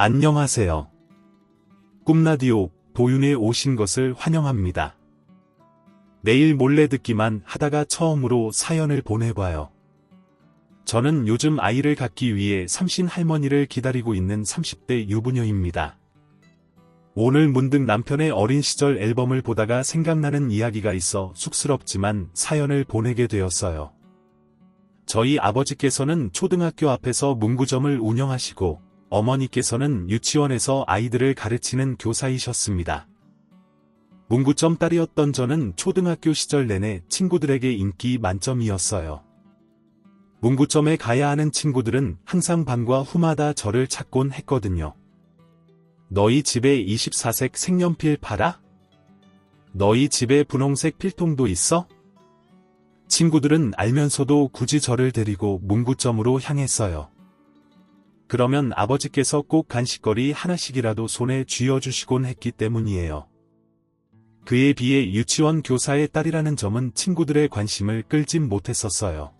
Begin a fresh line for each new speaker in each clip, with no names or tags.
안녕하세요. 꿈라디오 도윤에 오신 것을 환영합니다. 매일 몰래 듣기만 하다가 처음으로 사연을 보내봐요. 저는 요즘 아이를 갖기 위해 삼신 할머니를 기다리고 있는 30대 유부녀입니다. 오늘 문득 남편의 어린 시절 앨범을 보다가 생각나는 이야기가 있어 쑥스럽지만 사연을 보내게 되었어요. 저희 아버지께서는 초등학교 앞에서 문구점을 운영하시고 어머니께서는 유치원에서 아이들을 가르치는 교사이셨습니다. 문구점 딸이었던 저는 초등학교 시절 내내 친구들에게 인기 만점이었어요. 문구점에 가야 하는 친구들은 항상 방과 후마다 저를 찾곤 했거든요. 너희 집에 24색 색연필 팔아? 너희 집에 분홍색 필통도 있어? 친구들은 알면서도 굳이 저를 데리고 문구점으로 향했어요. 그러면 아버지께서 꼭 간식거리 하나씩이라도 손에 쥐어주시곤 했기 때문이에요. 그에 비해 유치원 교사의 딸이라는 점은 친구들의 관심을 끌진 못했었어요.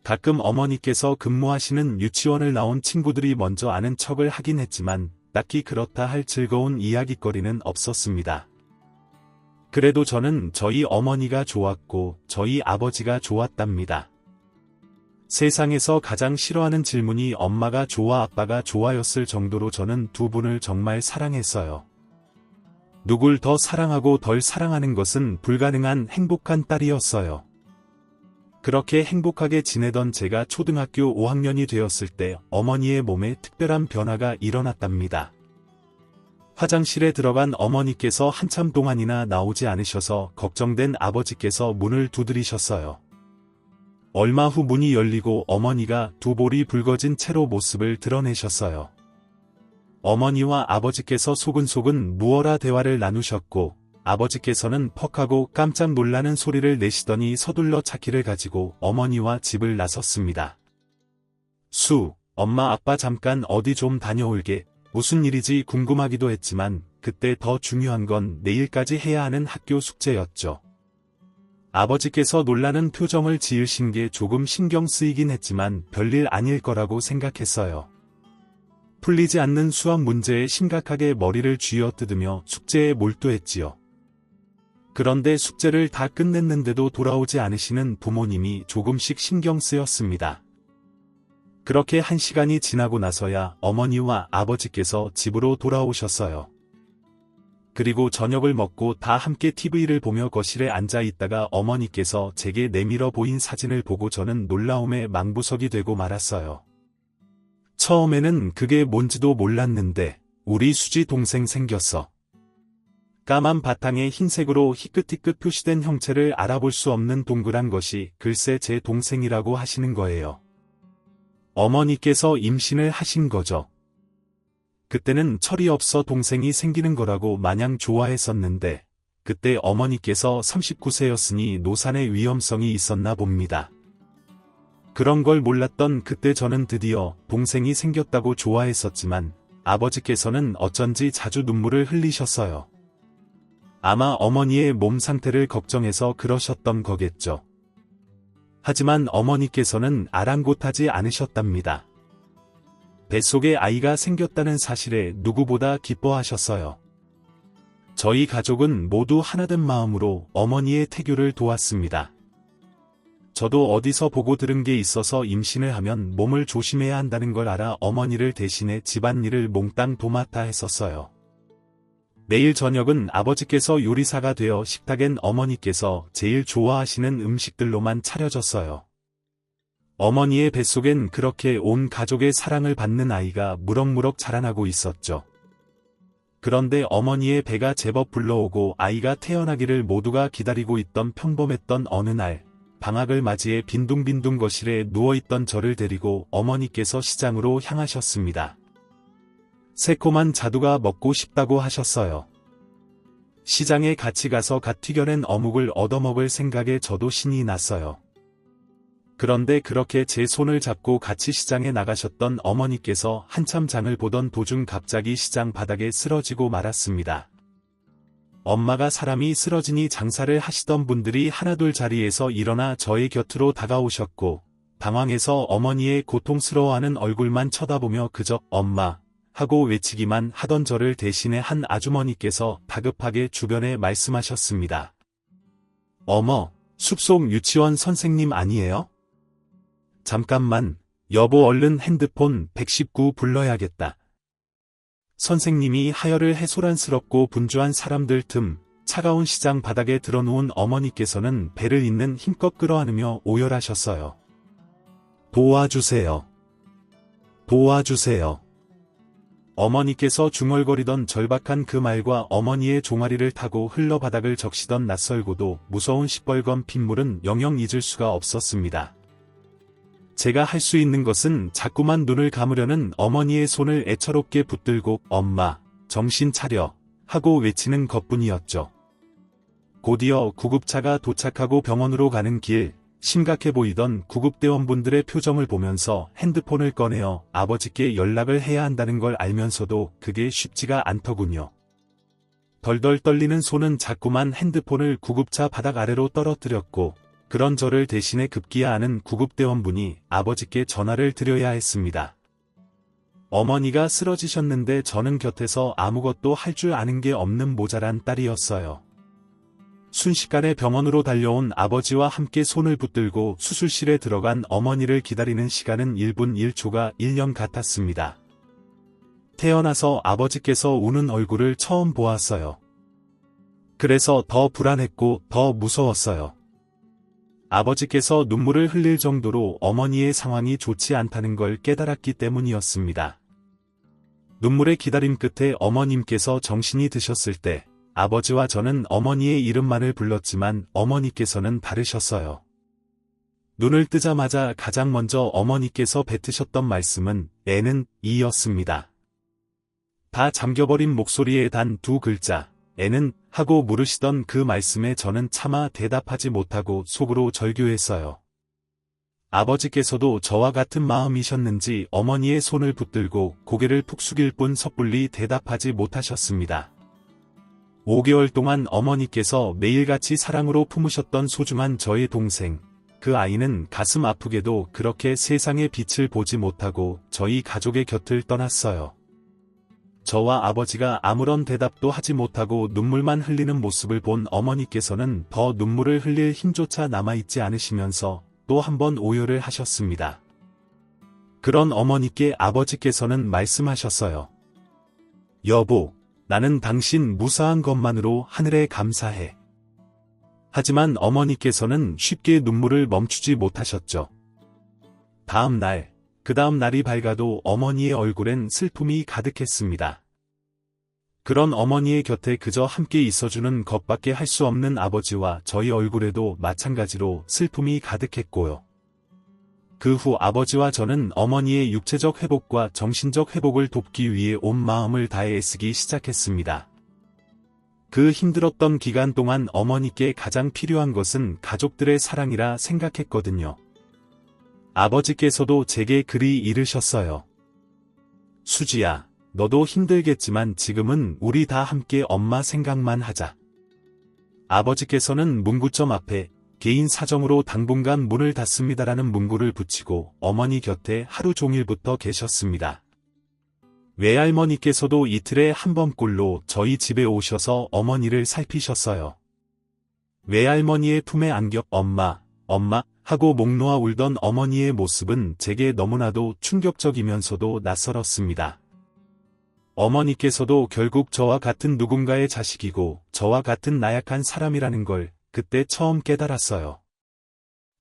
가끔 어머니께서 근무하시는 유치원을 나온 친구들이 먼저 아는 척을 하긴 했지만 딱히 그렇다 할 즐거운 이야깃거리는 없었습니다. 그래도 저는 저희 어머니가 좋았고 저희 아버지가 좋았답니다. 세상에서 가장 싫어하는 질문이 엄마가 좋아 아빠가 좋아였을 정도로 저는 두 분을 정말 사랑했어요. 누굴 더 사랑하고 덜 사랑하는 것은 불가능한 행복한 딸이었어요. 그렇게 행복하게 지내던 제가 초등학교 5학년이 되었을 때 어머니의 몸에 특별한 변화가 일어났답니다. 화장실에 들어간 어머니께서 한참 동안이나 나오지 않으셔서 걱정된 아버지께서 문을 두드리셨어요. 얼마 후 문이 열리고 어머니가 두 볼이 붉어진 채로 모습을 드러내셨어요. 어머니와 아버지께서 소근소근 무어라 대화를 나누셨고 아버지께서는 퍽하고 깜짝 놀라는 소리를 내시더니 서둘러 차키를 가지고 어머니와 집을 나섰습니다. 엄마 아빠 잠깐 어디 좀 다녀올게. 무슨 일이지 궁금하기도 했지만 그때 더 중요한 건 내일까지 해야 하는 학교 숙제였죠. 아버지께서 놀라는 표정을 지으신 게 조금 신경 쓰이긴 했지만 별일 아닐 거라고 생각했어요. 풀리지 않는 수학 문제에 심각하게 머리를 쥐어뜯으며 숙제에 몰두했지요. 그런데 숙제를 다 끝냈는데도 돌아오지 않으시는 부모님이 조금씩 신경 쓰였습니다. 그렇게 1시간이 지나고 나서야 어머니와 아버지께서 집으로 돌아오셨어요. 그리고 저녁을 먹고 다 함께 TV를 보며 거실에 앉아 있다가 어머니께서 제게 내밀어 보인 사진을 보고 저는 놀라움에 망부석이 되고 말았어요. 처음에는 그게 뭔지도 몰랐는데 우리 수지 동생 생겼어. 까만 바탕에 흰색으로 희끗희끗 표시된 형체를 알아볼 수 없는 동그란 것이 글쎄 제 동생이라고 하시는 거예요. 어머니께서 임신을 하신 거죠. 그때는 철이 없어 동생이 생기는 거라고 마냥 좋아했었는데 그때 어머니께서 39세였으니 노산의 위험성이 있었나 봅니다. 그런 걸 몰랐던 그때 저는 드디어 동생이 생겼다고 좋아했었지만 아버지께서는 어쩐지 자주 눈물을 흘리셨어요. 아마 어머니의 몸 상태를 걱정해서 그러셨던 거겠죠. 하지만 어머니께서는 아랑곳하지 않으셨답니다. 뱃속에 아이가 생겼다는 사실에 누구보다 기뻐하셨어요. 저희 가족은 모두 하나된 마음으로 어머니의 태교를 도왔습니다. 저도 어디서 보고 들은 게 있어서 임신을 하면 몸을 조심해야 한다는 걸 알아 어머니를 대신해 집안일을 몽땅 도맡아 했었어요. 매일 저녁은 아버지께서 요리사가 되어 식탁엔 어머니께서 제일 좋아하시는 음식들로만 차려졌어요. 어머니의 뱃속엔 그렇게 온 가족의 사랑을 받는 아이가 무럭무럭 자라나고 있었죠. 그런데 어머니의 배가 제법 불러오고 아이가 태어나기를 모두가 기다리고 있던 평범했던 어느 날, 방학을 맞이해 빈둥빈둥 거실에 누워있던 저를 데리고 어머니께서 시장으로 향하셨습니다. 새콤한 자두가 먹고 싶다고 하셨어요. 시장에 같이 가서 갓 튀겨낸 어묵을 얻어먹을 생각에 저도 신이 났어요. 그런데 그렇게 제 손을 잡고 같이 시장에 나가셨던 어머니께서 한참 장을 보던 도중 갑자기 시장 바닥에 쓰러지고 말았습니다. 엄마가 사람이 쓰러지니 장사를 하시던 분들이 하나둘 자리에서 일어나 저의 곁으로 다가오셨고 당황해서 어머니의 고통스러워하는 얼굴만 쳐다보며 그저 엄마, 하고 외치기만 하던 저를 대신해 한 아주머니께서 다급하게 주변에 말씀하셨습니다. 어머, 숲속 유치원 선생님 아니에요? 잠깐만, 여보 얼른 핸드폰 119 불러야겠다. 선생님이 하열을 해소란스럽고 분주한 사람들 틈, 차가운 시장 바닥에 드러누운 어머니께서는 배를 잇는 힘껏 끌어안으며 오열하셨어요. 도와주세요. 도와주세요. 어머니께서 중얼거리던 절박한 그 말과 어머니의 종아리를 타고 흘러 바닥을 적시던 낯설고도 무서운 시뻘건 핏물은 영영 잊을 수가 없었습니다. 제가 할 수 있는 것은 자꾸만 눈을 감으려는 어머니의 손을 애처롭게 붙들고 엄마, 정신 차려 하고 외치는 것뿐이었죠. 곧이어 구급차가 도착하고 병원으로 가는 길, 심각해 보이던 구급대원분들의 표정을 보면서 핸드폰을 꺼내어 아버지께 연락을 해야 한다는 걸 알면서도 그게 쉽지가 않더군요. 덜덜 떨리는 손은 자꾸만 핸드폰을 구급차 바닥 아래로 떨어뜨렸고 그런 저를 대신해 급기야하는 구급대원분이 아버지께 전화를 드려야 했습니다. 어머니가 쓰러지셨는데 저는 곁에서 아무것도 할 줄 아는 게 없는 모자란 딸이었어요. 순식간에 병원으로 달려온 아버지와 함께 손을 붙들고 수술실에 들어간 어머니를 기다리는 시간은 1분 1초가 1년 같았습니다. 태어나서 아버지께서 우는 얼굴을 처음 보았어요. 그래서 더 불안했고 더 무서웠어요. 아버지께서 눈물을 흘릴 정도로 어머니의 상황이 좋지 않다는 걸 깨달았기 때문이었습니다. 눈물의 기다림 끝에 어머님께서 정신이 드셨을 때 아버지와 저는 어머니의 이름만을 불렀지만 어머니께서는 다르셨어요. 눈을 뜨자마자 가장 먼저 어머니께서 뱉으셨던 말씀은 애는 이였습니다. 다 잠겨버린 목소리에 단 두 글자, 애는 하고 물으시던 그 말씀에 저는 차마 대답하지 못하고 속으로 절규했어요. 아버지께서도 저와 같은 마음이셨는지 어머니의 손을 붙들고 고개를 푹 숙일 뿐 섣불리 대답하지 못하셨습니다. 5개월 동안 어머니께서 매일같이 사랑으로 품으셨던 소중한 저의 동생, 그 아이는 가슴 아프게도 그렇게 세상의 빛을 보지 못하고 저희 가족의 곁을 떠났어요. 저와 아버지가 아무런 대답도 하지 못하고 눈물만 흘리는 모습을 본 어머니께서는 더 눈물을 흘릴 힘조차 남아있지 않으시면서 또 한 번 오열을 하셨습니다. 그런 어머니께 아버지께서는 말씀하셨어요. 여보, 나는 당신 무사한 것만으로 하늘에 감사해. 하지만 어머니께서는 쉽게 눈물을 멈추지 못하셨죠. 다음 날, 그 다음 날이 밝아도 어머니의 얼굴엔 슬픔이 가득했습니다. 그런 어머니의 곁에 그저 함께 있어주는 것밖에 할 수 없는 아버지와 저희 얼굴에도 마찬가지로 슬픔이 가득했고요. 그 후 아버지와 저는 어머니의 육체적 회복과 정신적 회복을 돕기 위해 온 마음을 다해 애쓰기 시작했습니다. 그 힘들었던 기간 동안 어머니께 가장 필요한 것은 가족들의 사랑이라 생각했거든요. 아버지께서도 제게 그리 이르셨어요. 수지야, 너도 힘들겠지만 지금은 우리 다 함께 엄마 생각만 하자. 아버지께서는 문구점 앞에 개인 사정으로 당분간 문을 닫습니다라는 문구를 붙이고 어머니 곁에 하루 종일부터 계셨습니다. 외할머니께서도 이틀에 한 번꼴로 저희 집에 오셔서 어머니를 살피셨어요. 외할머니의 품에 안겨 엄마 하고 목 놓아 울던 어머니의 모습은 제게 너무나도 충격적이면서도 낯설었습니다. 어머니께서도 결국 저와 같은 누군가의 자식이고 저와 같은 나약한 사람이라는 걸 그때 처음 깨달았어요.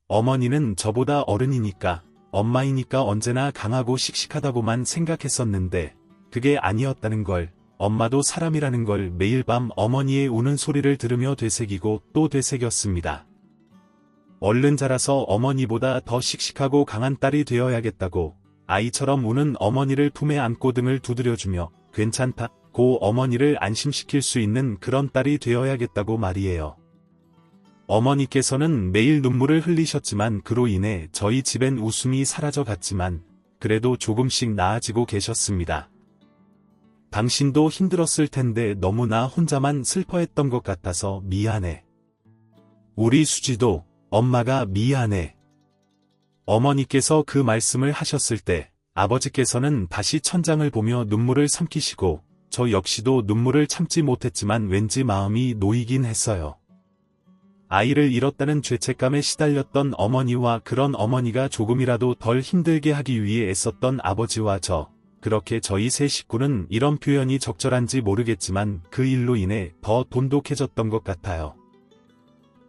어머니는 저보다 어른이니까, 엄마이니까 언제나 강하고 씩씩하다고만 생각했었는데 그게 아니었다는 걸, 엄마도 사람이라는 걸 매일 밤 어머니의 우는 소리를 들으며 되새기고 또 되새겼습니다. 얼른 자라서 어머니보다 더 씩씩하고 강한 딸이 되어야겠다고 아이처럼 우는 어머니를 품에 안고 등을 두드려주며 괜찮다고 어머니를 안심시킬 수 있는 그런 딸이 되어야겠다고 말이에요. 어머니께서는 매일 눈물을 흘리셨지만 그로 인해 저희 집엔 웃음이 사라져 갔지만 그래도 조금씩 나아지고 계셨습니다. 당신도 힘들었을 텐데 너무나 혼자만 슬퍼했던 것 같아서 미안해. 우리 수지도 엄마가 미안해. 어머니께서 그 말씀을 하셨을 때 아버지께서는 다시 천장을 보며 눈물을 삼키시고 저 역시도 눈물을 참지 못했지만 왠지 마음이 놓이긴 했어요. 아이를 잃었다는 죄책감에 시달렸던 어머니와 그런 어머니가 조금이라도 덜 힘들게 하기 위해 애썼던 아버지와 그렇게 저희 세 식구는 이런 표현이 적절한지 모르겠지만 그 일로 인해 더 돈독해졌던 것 같아요.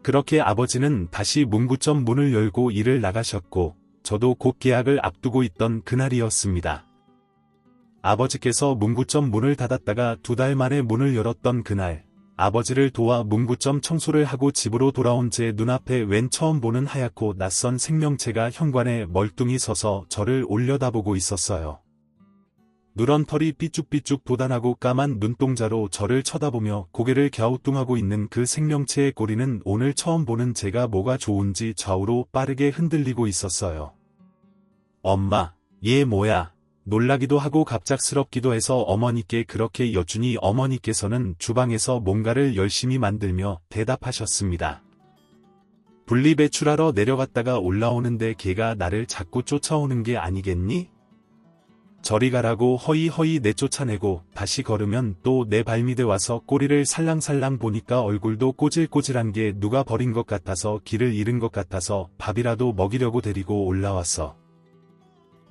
그렇게 아버지는 다시 문구점 문을 열고 일을 나가셨고 저도 곧 계약을 앞두고 있던 그날이었습니다. 아버지께서 문구점 문을 닫았다가 2달 만에 문을 열었던 그날, 아버지를 도와 문구점 청소를 하고 집으로 돌아온 제 눈앞에 웬 처음 보는 하얗고 낯선 생명체가 현관에 멀뚱히 서서 저를 올려다보고 있었어요. 누런 털이 삐쭉삐쭉 돋아나고 까만 눈동자로 저를 쳐다보며 고개를 갸우뚱하고 있는 그 생명체의 꼬리는 오늘 처음 보는 제가 뭐가 좋은지 좌우로 빠르게 흔들리고 있었어요. 엄마, 얘 뭐야? 놀라기도 하고 갑작스럽기도 해서 어머니께 그렇게 여쭈니 어머니께서는 주방에서 뭔가를 열심히 만들며 대답하셨습니다. 분리배출하러 내려갔다가 올라오는데 걔가 나를 자꾸 쫓아오는 게 아니겠니? 저리 가라고 허이허이 내쫓아내고 다시 걸으면 또 내 발밑에 와서 꼬리를 살랑살랑 보니까 얼굴도 꼬질꼬질한 게 누가 버린 것 같아서 길을 잃은 것 같아서 밥이라도 먹이려고 데리고 올라왔어.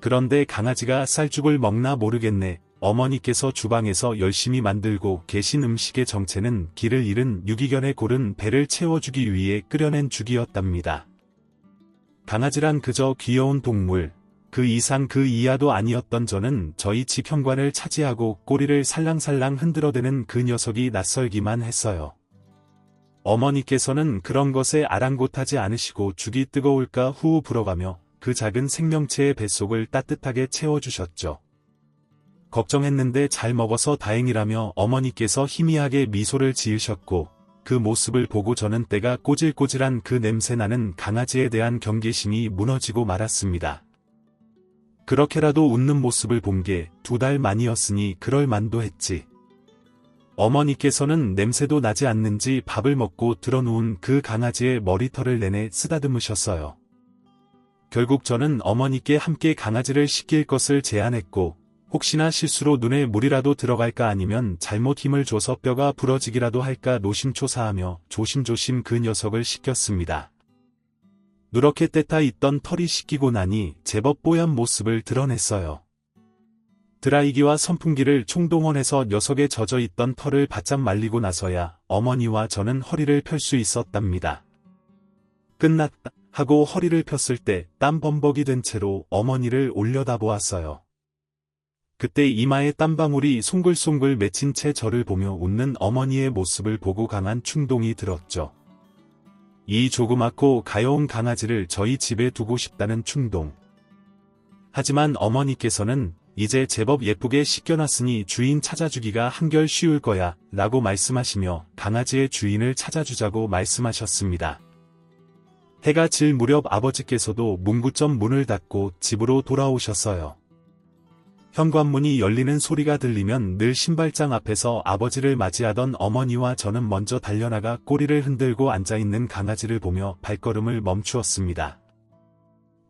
그런데 강아지가 쌀죽을 먹나 모르겠네. 어머니께서 주방에서 열심히 만들고 계신 음식의 정체는 길을 잃은 유기견의 고른 배를 채워주기 위해 끓여낸 죽이었답니다. 강아지란 그저 귀여운 동물, 그 이상 그 이하도 아니었던 저는 저희 집 현관을 차지하고 꼬리를 살랑살랑 흔들어대는 그 녀석이 낯설기만 했어요. 어머니께서는 그런 것에 아랑곳하지 않으시고 죽이 뜨거울까 후후 불어가며 그 작은 생명체의 뱃속을 따뜻하게 채워주셨죠. 걱정했는데 잘 먹어서 다행이라며 어머니께서 희미하게 미소를 지으셨고 그 모습을 보고 저는 때가 꼬질꼬질한 그 냄새나는 강아지에 대한 경계심이 무너지고 말았습니다. 그렇게라도 웃는 모습을 본 게 2달 만이었으니 그럴 만도 했지. 어머니께서는 냄새도 나지 않는지 밥을 먹고 드러누운 그 강아지의 머리털을 내내 쓰다듬으셨어요. 결국 저는 어머니께 함께 강아지를 씻길 것을 제안했고 혹시나 실수로 눈에 물이라도 들어갈까 아니면 잘못 힘을 줘서 뼈가 부러지기라도 할까 노심초사하며 조심조심 그 녀석을 씻겼습니다. 누렇게 떼타 있던 털이 씻기고 나니 제법 뽀얀 모습을 드러냈어요. 드라이기와 선풍기를 총동원해서 녀석에 젖어있던 털을 바짝 말리고 나서야 어머니와 저는 허리를 펼 수 있었답니다. 끝났다 하고 허리를 폈을 때 땀 범벅이 된 채로 어머니를 올려다보았어요. 그때 이마에 땀방울이 송글송글 맺힌 채 저를 보며 웃는 어머니의 모습을 보고 강한 충동이 들었죠. 이 조그맣고 가여운 강아지를 저희 집에 두고 싶다는 충동. 하지만 어머니께서는 이제 제법 예쁘게 씻겨놨으니 주인 찾아주기가 한결 쉬울 거야 라고 말씀하시며 강아지의 주인을 찾아주자고 말씀하셨습니다. 해가 질 무렵 아버지께서도 문구점 문을 닫고 집으로 돌아오셨어요. 현관문이 열리는 소리가 들리면 늘 신발장 앞에서 아버지를 맞이하던 어머니와 저는 먼저 달려나가 꼬리를 흔들고 앉아있는 강아지를 보며 발걸음을 멈추었습니다.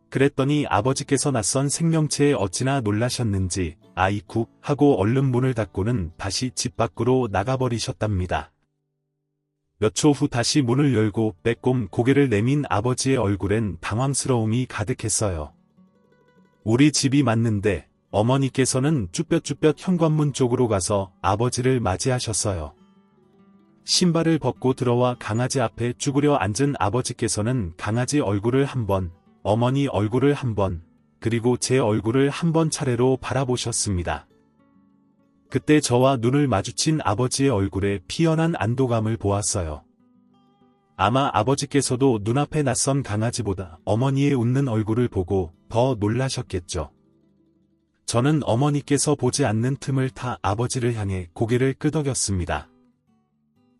그랬더니 아버지께서 낯선 생명체에 어찌나 놀라셨는지 아이쿠 하고 얼른 문을 닫고는 다시 집 밖으로 나가버리셨답니다. 몇 초 후 다시 문을 열고 빼꼼 고개를 내민 아버지의 얼굴엔 당황스러움이 가득했어요. 우리 집이 맞는데 어머니께서는 쭈뼛쭈뼛 현관문 쪽으로 가서 아버지를 맞이하셨어요. 신발을 벗고 들어와 강아지 앞에 쭈그려 앉은 아버지께서는 강아지 얼굴을 한 번, 어머니 얼굴을 한 번, 그리고 제 얼굴을 한 번 차례로 바라보셨습니다. 그때 저와 눈을 마주친 아버지의 얼굴에 피연한 안도감을 보았어요. 아마 아버지께서도 눈앞에 낯선 강아지보다 어머니의 웃는 얼굴을 보고 더 놀라셨겠죠. 저는 어머니께서 보지 않는 틈을 타 아버지를 향해 고개를 끄덕였습니다.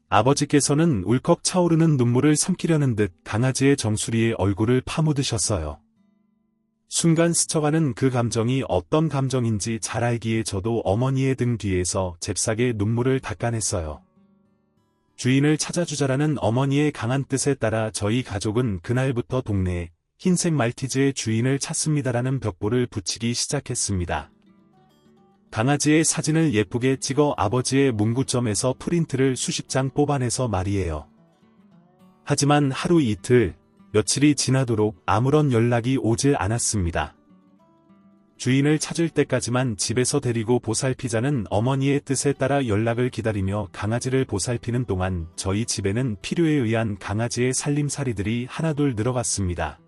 아버지께서는 울컥 차오르는 눈물을 삼키려는 듯 강아지의 정수리에 얼굴을 파묻으셨어요. 순간 스쳐가는 그 감정이 어떤 감정인지 잘 알기에 저도 어머니의 등 뒤에서 잽싸게 눈물을 닦아냈어요. 주인을 찾아주자라는 어머니의 강한 뜻에 따라 저희 가족은 그날부터 동네에 흰색 말티즈의 주인을 찾습니다라는 벽보를 붙이기 시작했습니다. 강아지의 사진을 예쁘게 찍어 아버지의 문구점에서 프린트를 수십 장 뽑아내서 말이에요. 하지만 하루 이틀, 며칠이 지나도록 아무런 연락이 오질 않았습니다. 주인을 찾을 때까지만 집에서 데리고 보살피자는 어머니의 뜻에 따라 연락을 기다리며 강아지를 보살피는 동안 저희 집에는 필요에 의한 강아지의 살림살이들이 하나둘 늘어갔습니다.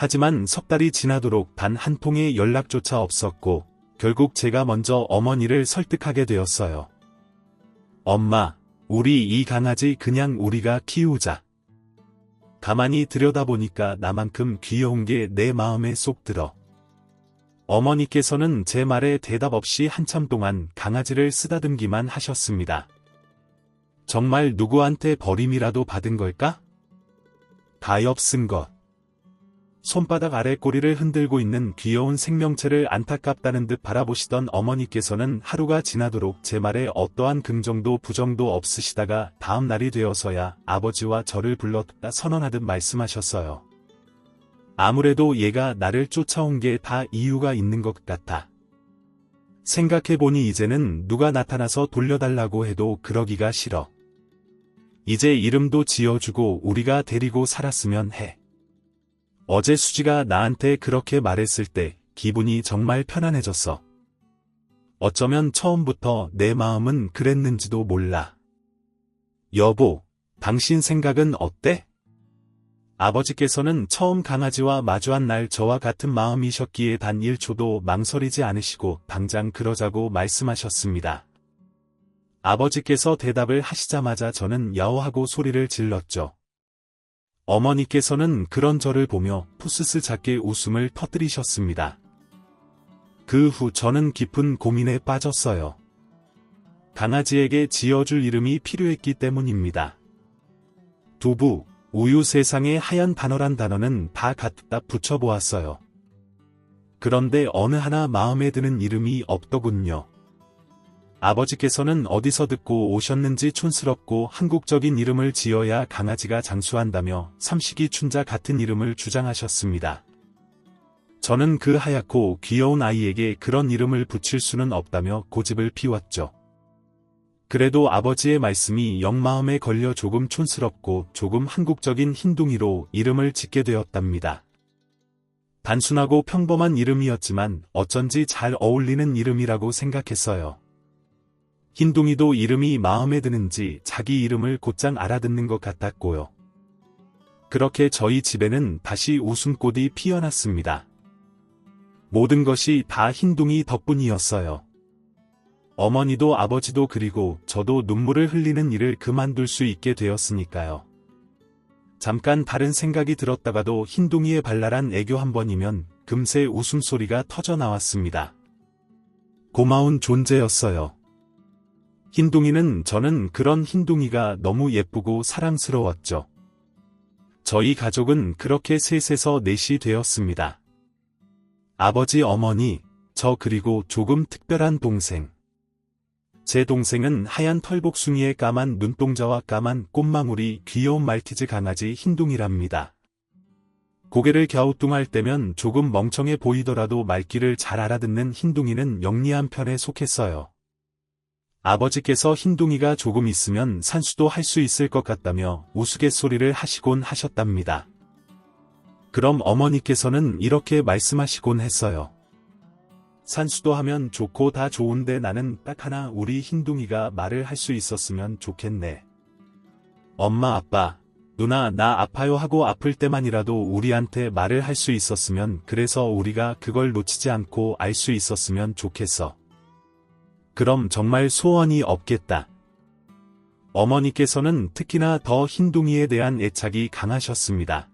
하지만 석 달이 지나도록 단 한 통의 연락조차 없었고 결국 제가 먼저 어머니를 설득하게 되었어요. 엄마, 우리 이 강아지 그냥 우리가 키우자. 가만히 들여다보니까 나만큼 귀여운 게 내 마음에 쏙 들어. 어머니께서는 제 말에 대답 없이 한참 동안 강아지를 쓰다듬기만 하셨습니다. 정말 누구한테 버림이라도 받은 걸까? 가엾 쓴 것. 손바닥 아래 꼬리를 흔들고 있는 귀여운 생명체를 안타깝다는 듯 바라보시던 어머니께서는 하루가 지나도록 제 말에 어떠한 긍정도 부정도 없으시다가 다음 날이 되어서야 아버지와 저를 불렀다 선언하듯 말씀하셨어요. 아무래도 얘가 나를 쫓아온 게 다 이유가 있는 것 같아. 생각해보니 이제는 누가 나타나서 돌려달라고 해도 그러기가 싫어. 이제 이름도 지어주고 우리가 데리고 살았으면 해. 어제 수지가 나한테 그렇게 말했을 때 기분이 정말 편안해졌어. 어쩌면 처음부터 내 마음은 그랬는지도 몰라. 여보, 당신 생각은 어때? 아버지께서는 처음 강아지와 마주한 날 저와 같은 마음이셨기에 단 1초도 망설이지 않으시고 당장 그러자고 말씀하셨습니다. 아버지께서 대답을 하시자마자 저는 야호하고 소리를 질렀죠. 어머니께서는 그런 저를 보며 푸스스 작게 웃음을 터뜨리셨습니다. 그 후 저는 깊은 고민에 빠졌어요. 강아지에게 지어줄 이름이 필요했기 때문입니다. 두부, 우유 세상에 하얀 단어란 단어는 다 갖다 붙여보았어요. 그런데 어느 하나 마음에 드는 이름이 없더군요. 아버지께서는 어디서 듣고 오셨는지 촌스럽고 한국적인 이름을 지어야 강아지가 장수한다며 삼식이 춘자 같은 이름을 주장하셨습니다. 저는 그 하얗고 귀여운 아이에게 그런 이름을 붙일 수는 없다며 고집을 피웠죠. 그래도 아버지의 말씀이 영 마음에 걸려 조금 촌스럽고 조금 한국적인 흰둥이로 이름을 짓게 되었답니다. 단순하고 평범한 이름이었지만 어쩐지 잘 어울리는 이름이라고 생각했어요. 흰둥이도 이름이 마음에 드는지 자기 이름을 곧장 알아듣는 것 같았고요. 그렇게 저희 집에는 다시 웃음꽃이 피어났습니다. 모든 것이 다 흰둥이 덕분이었어요. 어머니도 아버지도 그리고 저도 눈물을 흘리는 일을 그만둘 수 있게 되었으니까요. 잠깐 다른 생각이 들었다가도 흰둥이의 발랄한 애교 한 번이면 금세 웃음소리가 터져 나왔습니다. 고마운 존재였어요. 흰둥이는 저는 그런 흰둥이가 너무 예쁘고 사랑스러웠죠. 저희 가족은 그렇게 셋에서 넷이 되었습니다. 아버지, 어머니, 저 그리고 조금 특별한 동생. 제 동생은 하얀 털복숭이의 까만 눈동자와 까만 꽃망울이 귀여운 말티즈 강아지 흰둥이랍니다. 고개를 갸우뚱할 때면 조금 멍청해 보이더라도 말귀를 잘 알아듣는 흰둥이는 영리한 편에 속했어요. 아버지께서 흰둥이가 조금 있으면 산수도 할 수 있을 것 같다며 우스갯소리를 하시곤 하셨답니다. 그럼 어머니께서는 이렇게 말씀하시곤 했어요. 산수도 하면 좋고 다 좋은데 나는 딱 하나 우리 흰둥이가 말을 할 수 있었으면 좋겠네. 엄마, 아빠, 누나 나 아파요 하고 아플 때만이라도 우리한테 말을 할 수 있었으면 그래서 우리가 그걸 놓치지 않고 알 수 있었으면 좋겠어. 그럼 정말 소원이 없겠다. 어머니께서는 특히나 더 흰둥이에 대한 애착이 강하셨습니다.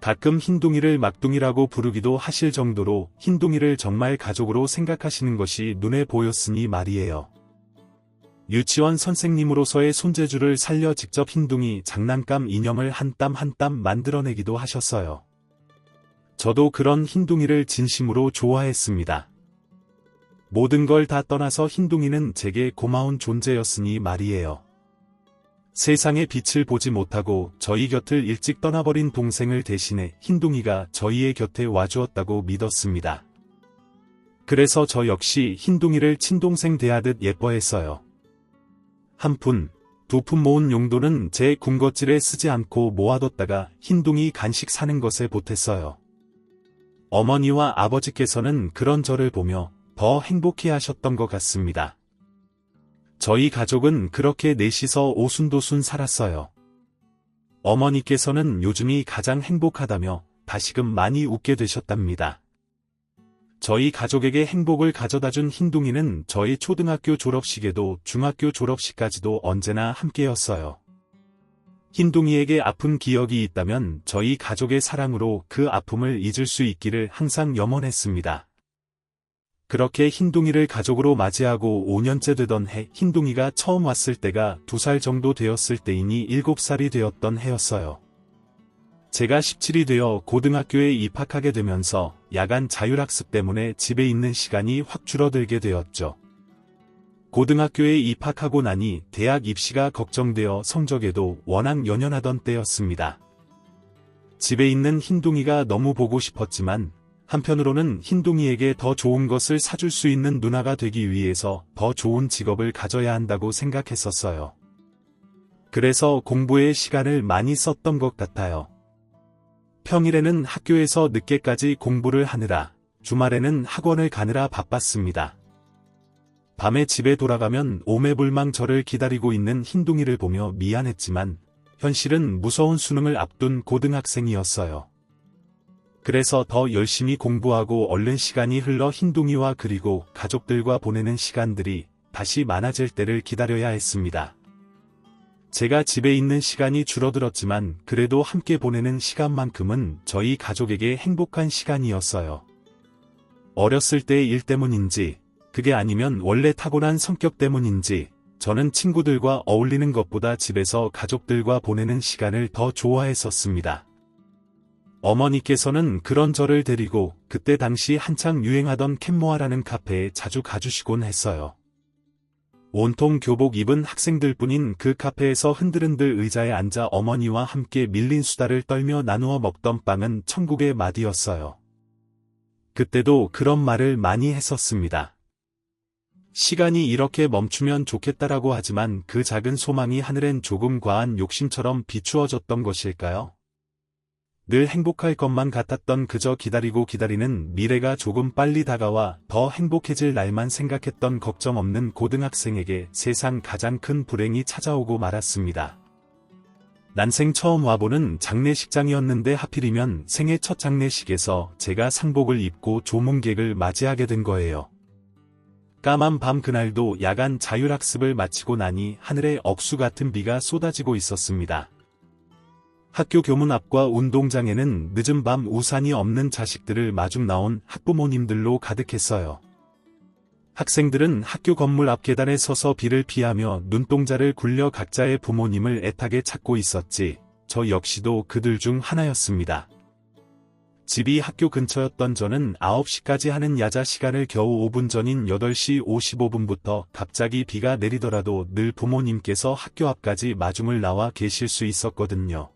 가끔 흰둥이를 막둥이라고 부르기도 하실 정도로 흰둥이를 정말 가족으로 생각하시는 것이 눈에 보였으니 말이에요. 유치원 선생님으로서의 손재주를 살려 직접 흰둥이 장난감 인형을 한 땀 한 땀 만들어내기도 하셨어요. 저도 그런 흰둥이를 진심으로 좋아했습니다. 모든 걸 다 떠나서 흰둥이는 제게 고마운 존재였으니 말이에요. 세상의 빛을 보지 못하고 저희 곁을 일찍 떠나버린 동생을 대신해 흰둥이가 저희의 곁에 와주었다고 믿었습니다. 그래서 저 역시 흰둥이를 친동생 대하듯 예뻐했어요. 한 푼, 두 푼 모은 용돈은 제 군것질에 쓰지 않고 모아뒀다가 흰둥이 간식 사는 것에 보탰어요. 어머니와 아버지께서는 그런 저를 보며 더 행복해하셨던 것 같습니다. 저희 가족은 그렇게 넷이서 오순도순 살았어요. 어머니께서는 요즘이 가장 행복하다며 다시금 많이 웃게 되셨답니다. 저희 가족에게 행복을 가져다준 흰둥이는 저희 초등학교 졸업식에도 중학교 졸업식까지도 언제나 함께였어요. 흰둥이에게 아픈 기억이 있다면 저희 가족의 사랑으로 그 아픔을 잊을 수 있기를 항상 염원했습니다. 그렇게 흰둥이를 가족으로 맞이하고 5년째 되던 해, 흰둥이가 처음 왔을 때가 2살 정도 되었을 때이니 7살이 되었던 해였어요. 제가 17이 되어 고등학교에 입학하게 되면서 야간 자율학습 때문에 집에 있는 시간이 확 줄어들게 되었죠. 고등학교에 입학하고 나니 대학 입시가 걱정되어 성적에도 워낙 연연하던 때였습니다. 집에 있는 흰둥이가 너무 보고 싶었지만 한편으로는 흰둥이에게 더 좋은 것을 사줄 수 있는 누나가 되기 위해서 더 좋은 직업을 가져야 한다고 생각했었어요. 그래서 공부에 시간을 많이 썼던 것 같아요. 평일에는 학교에서 늦게까지 공부를 하느라, 주말에는 학원을 가느라 바빴습니다. 밤에 집에 돌아가면 오매불망 저를 기다리고 있는 흰둥이를 보며 미안했지만 현실은 무서운 수능을 앞둔 고등학생이었어요. 그래서 더 열심히 공부하고 얼른 시간이 흘러 흰둥이와 그리고 가족들과 보내는 시간들이 다시 많아질 때를 기다려야 했습니다. 제가 집에 있는 시간이 줄어들었지만 그래도 함께 보내는 시간만큼은 저희 가족에게 행복한 시간이었어요. 어렸을 때의 일 때문인지, 그게 아니면 원래 타고난 성격 때문인지, 저는 친구들과 어울리는 것보다 집에서 가족들과 보내는 시간을 더 좋아했었습니다. 어머니께서는 그런 저를 데리고 그때 당시 한창 유행하던 캔모아라는 카페에 자주 가주시곤 했어요. 온통 교복 입은 학생들뿐인 그 카페에서 흔들흔들 의자에 앉아 어머니와 함께 밀린 수다를 떨며 나누어 먹던 빵은 천국의 맛이었어요. 그때도 그런 말을 많이 했었습니다. 시간이 이렇게 멈추면 좋겠다라고 하지만 그 작은 소망이 하늘엔 조금 과한 욕심처럼 비추어졌던 것일까요? 늘 행복할 것만 같았던 그저 기다리고 기다리는 미래가 조금 빨리 다가와 더 행복해질 날만 생각했던 걱정 없는 고등학생에게 세상 가장 큰 불행이 찾아오고 말았습니다. 난생 처음 와보는 장례식장이었는데 하필이면 생애 첫 장례식에서 제가 상복을 입고 조문객을 맞이하게 된 거예요. 까만 밤 그날도 야간 자율학습을 마치고 나니 하늘에 억수 같은 비가 쏟아지고 있었습니다. 학교 교문 앞과 운동장에는 늦은 밤 우산이 없는 자식들을 마중 나온 학부모님들로 가득했어요. 학생들은 학교 건물 앞 계단에 서서 비를 피하며 눈동자를 굴려 각자의 부모님을 애타게 찾고 있었지, 저 역시도 그들 중 하나였습니다. 집이 학교 근처였던 저는 9시까지 하는 야자 시간을 겨우 5분 전인 8시 55분부터 갑자기 비가 내리더라도 늘 부모님께서 학교 앞까지 마중을 나와 계실 수 있었거든요.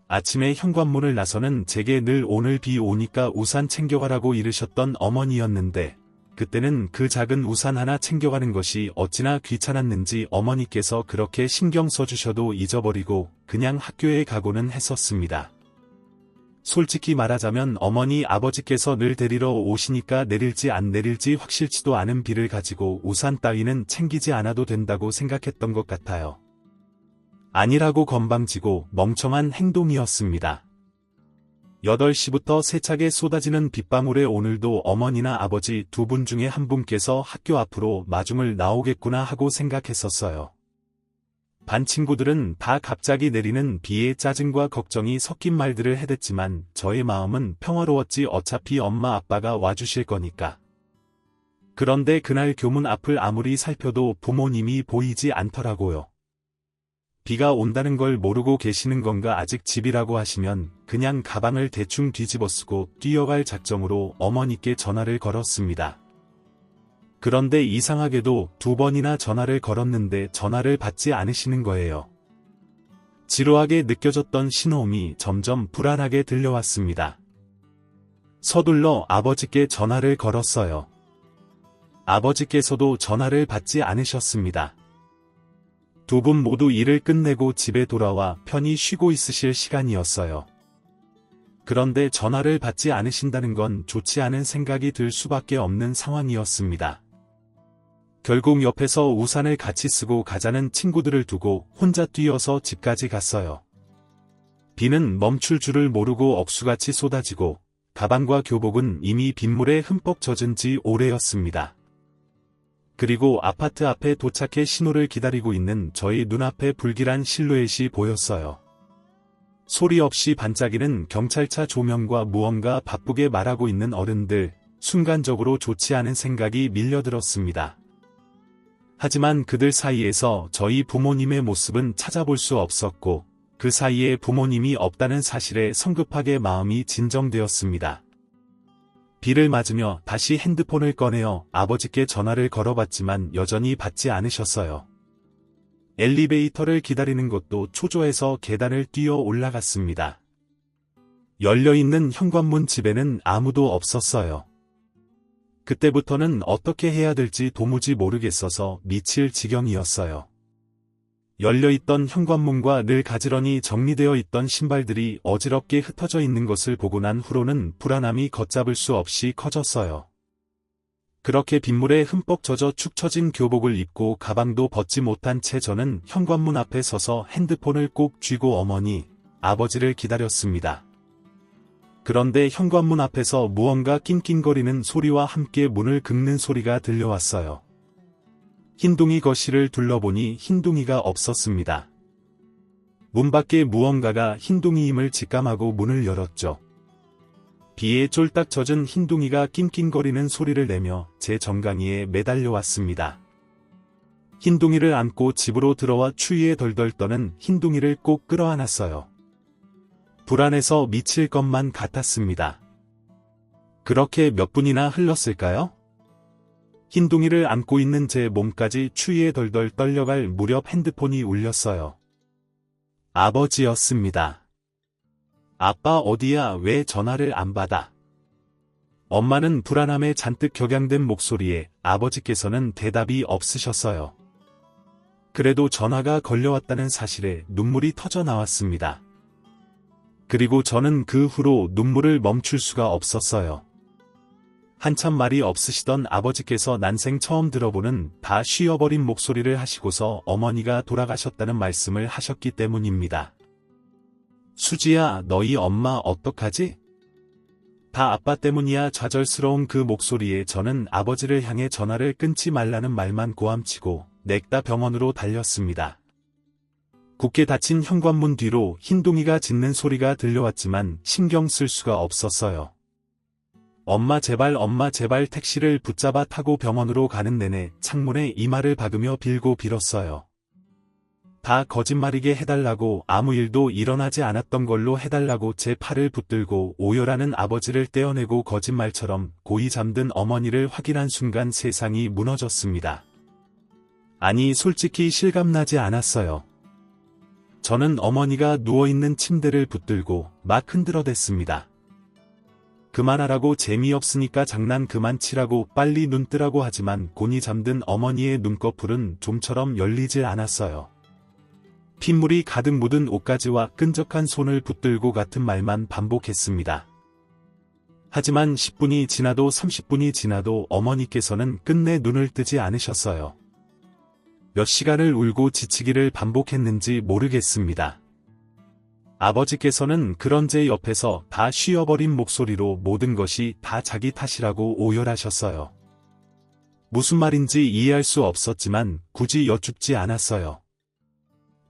아침에 현관문을 나서는 제게 늘 오늘 비 오니까 우산 챙겨가라고 이르셨던 어머니였는데, 그때는 그 작은 우산 하나 챙겨가는 것이 어찌나 귀찮았는지 어머니께서 그렇게 신경 써주셔도 잊어버리고 그냥 학교에 가고는 했었습니다. 솔직히 말하자면 어머니 아버지께서 늘 데리러 오시니까 내릴지 안 내릴지 확실치도 않은 비를 가지고 우산 따위는 챙기지 않아도 된다고 생각했던 것 같아요. 아니라고 건방지고 멍청한 행동이었습니다. 8시부터 세차게 쏟아지는 빗방울에 오늘도 어머니나 아버지 두 분 중에 한 분께서 학교 앞으로 마중을 나오겠구나 하고 생각했었어요. 반 친구들은 다 갑자기 내리는 비에 짜증과 걱정이 섞인 말들을 해댔지만 저의 마음은 평화로웠지. 어차피 엄마 아빠가 와주실 거니까. 그런데 그날 교문 앞을 아무리 살펴도 부모님이 보이지 않더라고요. 비가 온다는 걸 모르고 계시는 건가. 아직 집이라고 하시면 그냥 가방을 대충 뒤집어 쓰고 뛰어갈 작정으로 어머니께 전화를 걸었습니다. 그런데 이상하게도 2번이나 전화를 걸었는데 전화를 받지 않으시는 거예요. 지루하게 느껴졌던 신호음이 점점 불안하게 들려왔습니다. 서둘러 아버지께 전화를 걸었어요. 아버지께서도 전화를 받지 않으셨습니다. 두 분 모두 일을 끝내고 집에 돌아와 편히 쉬고 있으실 시간이었어요. 그런데 전화를 받지 않으신다는 건 좋지 않은 생각이 들 수밖에 없는 상황이었습니다. 결국 옆에서 우산을 같이 쓰고 가자는 친구들을 두고 혼자 뛰어서 집까지 갔어요. 비는 멈출 줄을 모르고 억수같이 쏟아지고 가방과 교복은 이미 빗물에 흠뻑 젖은 지 오래였습니다. 그리고 아파트 앞에 도착해 신호를 기다리고 있는 저희 눈앞에 불길한 실루엣이 보였어요. 소리 없이 반짝이는 경찰차 조명과 무언가 바쁘게 말하고 있는 어른들, 순간적으로 좋지 않은 생각이 밀려들었습니다. 하지만 그들 사이에서 저희 부모님의 모습은 찾아볼 수 없었고, 그 사이에 부모님이 없다는 사실에 성급하게 마음이 진정되었습니다. 비를 맞으며 다시 핸드폰을 꺼내어 아버지께 전화를 걸어봤지만 여전히 받지 않으셨어요. 엘리베이터를 기다리는 것도 초조해서 계단을 뛰어 올라갔습니다. 열려있는 현관문 집에는 아무도 없었어요. 그때부터는 어떻게 해야 될지 도무지 모르겠어서 미칠 지경이었어요. 열려있던 현관문과 늘 가지런히 정리되어 있던 신발들이 어지럽게 흩어져 있는 것을 보고 난 후로는 불안함이 걷잡을 수 없이 커졌어요. 그렇게 빗물에 흠뻑 젖어 축 처진 교복을 입고 가방도 벗지 못한 채 저는 현관문 앞에 서서 핸드폰을 꼭 쥐고 어머니, 아버지를 기다렸습니다. 그런데 현관문 앞에서 무언가 낑낑거리는 소리와 함께 문을 긁는 소리가 들려왔어요. 흰둥이 거실을 둘러보니 흰둥이가 없었습니다. 문 밖에 무언가가 흰둥이임을 직감하고 문을 열었죠. 비에 쫄딱 젖은 흰둥이가 낑낑거리는 소리를 내며 제 정강이에 매달려 왔습니다. 흰둥이를 안고 집으로 들어와 추위에 덜덜 떠는 흰둥이를 꼭 끌어안았어요. 불안해서 미칠 것만 같았습니다. 그렇게 몇 분이나 흘렀을까요? 흰둥이를 안고 있는 제 몸까지 추위에 덜덜 떨려갈 무렵 핸드폰이 울렸어요. 아버지였습니다. 아빠 어디야? 왜 전화를 안 받아? 엄마는 불안함에 잔뜩 격양된 목소리에, 아버지께서는 대답이 없으셨어요. 그래도 전화가 걸려왔다는 사실에 눈물이 터져 나왔습니다. 그리고 저는 그 후로 눈물을 멈출 수가 없었어요. 한참 말이 없으시던 아버지께서 난생 처음 들어보는 다 쉬어버린 목소리를 하시고서 어머니가 돌아가셨다는 말씀을 하셨기 때문입니다. 수지야, 너희 엄마 어떡하지? 다 아빠 때문이야. 좌절스러운 그 목소리에 저는 아버지를 향해 전화를 끊지 말라는 말만 고함치고 냅다 병원으로 달렸습니다. 굳게 닫힌 현관문 뒤로 흰둥이가 짖는 소리가 들려왔지만 신경 쓸 수가 없었어요. 엄마 제발 택시를 붙잡아 타고 병원으로 가는 내내 창문에 이마를 박으며 빌고 빌었어요. 다 거짓말이게 해달라고, 아무 일도 일어나지 않았던 걸로 해달라고 제 팔을 붙들고 오열하는 아버지를 떼어내고 거짓말처럼 고이 잠든 어머니를 확인한 순간 세상이 무너졌습니다. 아니, 솔직히 실감나지 않았어요. 저는 어머니가 누워있는 침대를 붙들고 막 흔들어댔습니다. 그만하라고, 재미없으니까 장난 그만 치라고, 빨리 눈 뜨라고 하지만 곤히 잠든 어머니의 눈꺼풀은 좀처럼 열리질 않았어요. 핏물이 가득 묻은 옷가지와 끈적한 손을 붙들고 같은 말만 반복했습니다. 하지만 10분이 지나도 30분이 지나도 어머니께서는 끝내 눈을 뜨지 않으셨어요. 몇 시간을 울고 지치기를 반복했는지 모르겠습니다. 아버지께서는 그런 제 옆에서 다 쉬어버린 목소리로 모든 것이 다 자기 탓이라고 오열하셨어요. 무슨 말인지 이해할 수 없었지만 굳이 여쭙지 않았어요.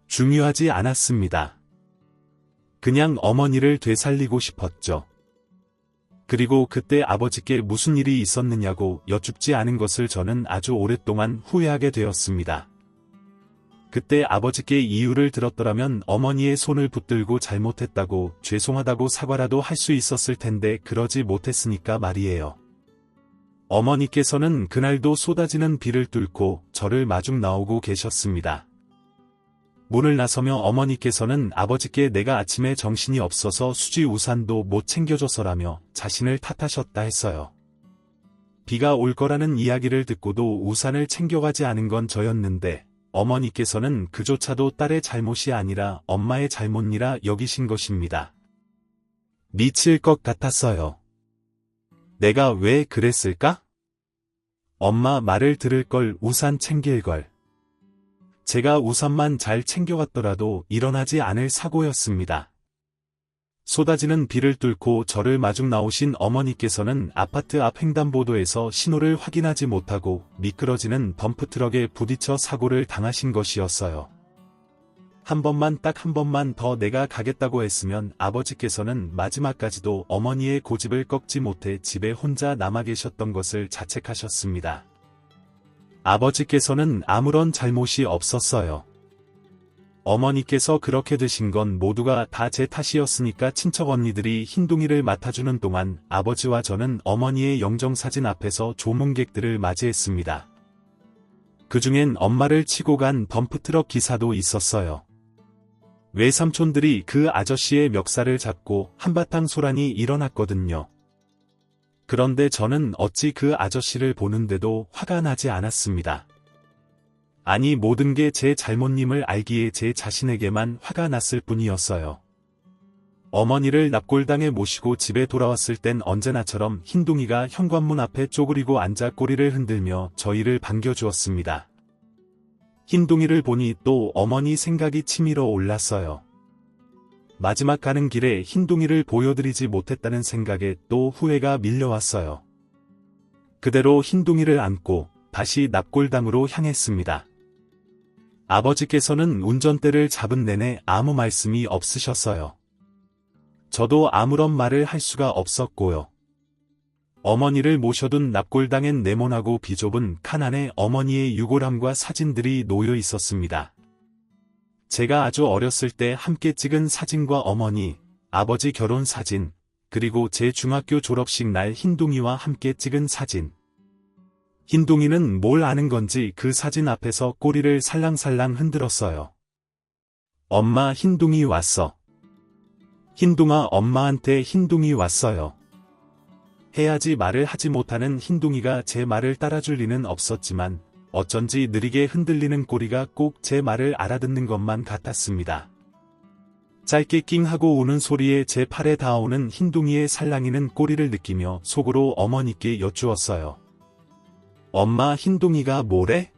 중요하지 않았습니다. 그냥 어머니를 되살리고 싶었죠. 그리고 그때 아버지께 무슨 일이 있었느냐고 여쭙지 않은 것을 저는 아주 오랫동안 후회하게 되었습니다. 그때 아버지께 이유를 들었더라면 어머니의 손을 붙들고 잘못했다고, 죄송하다고 사과라도 할 수 있었을 텐데 그러지 못했으니까 말이에요. 어머니께서는 그날도 쏟아지는 비를 뚫고 저를 마중 나오고 계셨습니다. 문을 나서며 어머니께서는 아버지께 내가 아침에 정신이 없어서 수지 우산도 못 챙겨줘서라며 자신을 탓하셨다 했어요. 비가 올 거라는 이야기를 듣고도 우산을 챙겨가지 않은 건 저였는데 어머니께서는 그조차도 딸의 잘못이 아니라 엄마의 잘못이라 여기신 것입니다. 미칠 것 같았어요. 내가 왜 그랬을까? 엄마 말을 들을 걸, 우산 챙길 걸. 제가 우산만 잘 챙겨갔더라도 일어나지 않을 사고였습니다. 쏟아지는 비를 뚫고 저를 마중 나오신 어머니께서는 아파트 앞 횡단보도에서 신호를 확인하지 못하고 미끄러지는 덤프트럭에 부딪혀 사고를 당하신 것이었어요. 딱 한 번만 더 내가 가겠다고 했으면 아버지께서는 마지막까지도 어머니의 고집을 꺾지 못해 집에 혼자 남아 계셨던 것을 자책하셨습니다. 아버지께서는 아무런 잘못이 없었어요. 어머니께서 그렇게 되신 건 모두가 다 제 탓이었으니까 친척 언니들이 흰둥이를 맡아주는 동안 아버지와 저는 어머니의 영정사진 앞에서 조문객들을 맞이했습니다. 그중엔 엄마를 치고 간 덤프트럭 기사도 있었어요. 외삼촌들이 그 아저씨의 멱살을 잡고 한바탕 소란이 일어났거든요. 그런데 저는 어찌 그 아저씨를 보는데도 화가 나지 않았습니다. 아니, 모든 게 제 잘못임을 알기에 제 자신에게만 화가 났을 뿐이었어요. 어머니를 납골당에 모시고 집에 돌아왔을 땐 언제나처럼 흰둥이가 현관문 앞에 쪼그리고 앉아 꼬리를 흔들며 저희를 반겨주었습니다. 흰둥이를 보니 또 어머니 생각이 치밀어 올랐어요. 마지막 가는 길에 흰둥이를 보여드리지 못했다는 생각에 또 후회가 밀려왔어요. 그대로 흰둥이를 안고 다시 납골당으로 향했습니다. 아버지께서는 운전대를 잡은 내내 아무 말씀이 없으셨어요. 저도 아무런 말을 할 수가 없었고요. 어머니를 모셔둔 납골당엔 네모나고 비좁은 칸 안에 어머니의 유골함과 사진들이 놓여 있었습니다. 제가 아주 어렸을 때 함께 찍은 사진과 어머니, 아버지 결혼 사진, 그리고 제 중학교 졸업식 날 흰둥이와 함께 찍은 사진. 흰둥이는 뭘 아는 건지 그 사진 앞에서 꼬리를 살랑살랑 흔들었어요. 엄마, 흰둥이 왔어. 흰둥아, 엄마한테 흰둥이 왔어요. 해야지 말을 하지 못하는 흰둥이가 제 말을 따라줄 리는 없었지만 어쩐지 느리게 흔들리는 꼬리가 꼭 제 말을 알아듣는 것만 같았습니다. 짧게 낑하고 우는 소리에 제 팔에 닿아오는 흰둥이의 살랑이는 꼬리를 느끼며 속으로 어머니께 여쭈었어요. 엄마, 흰둥이가 뭐래?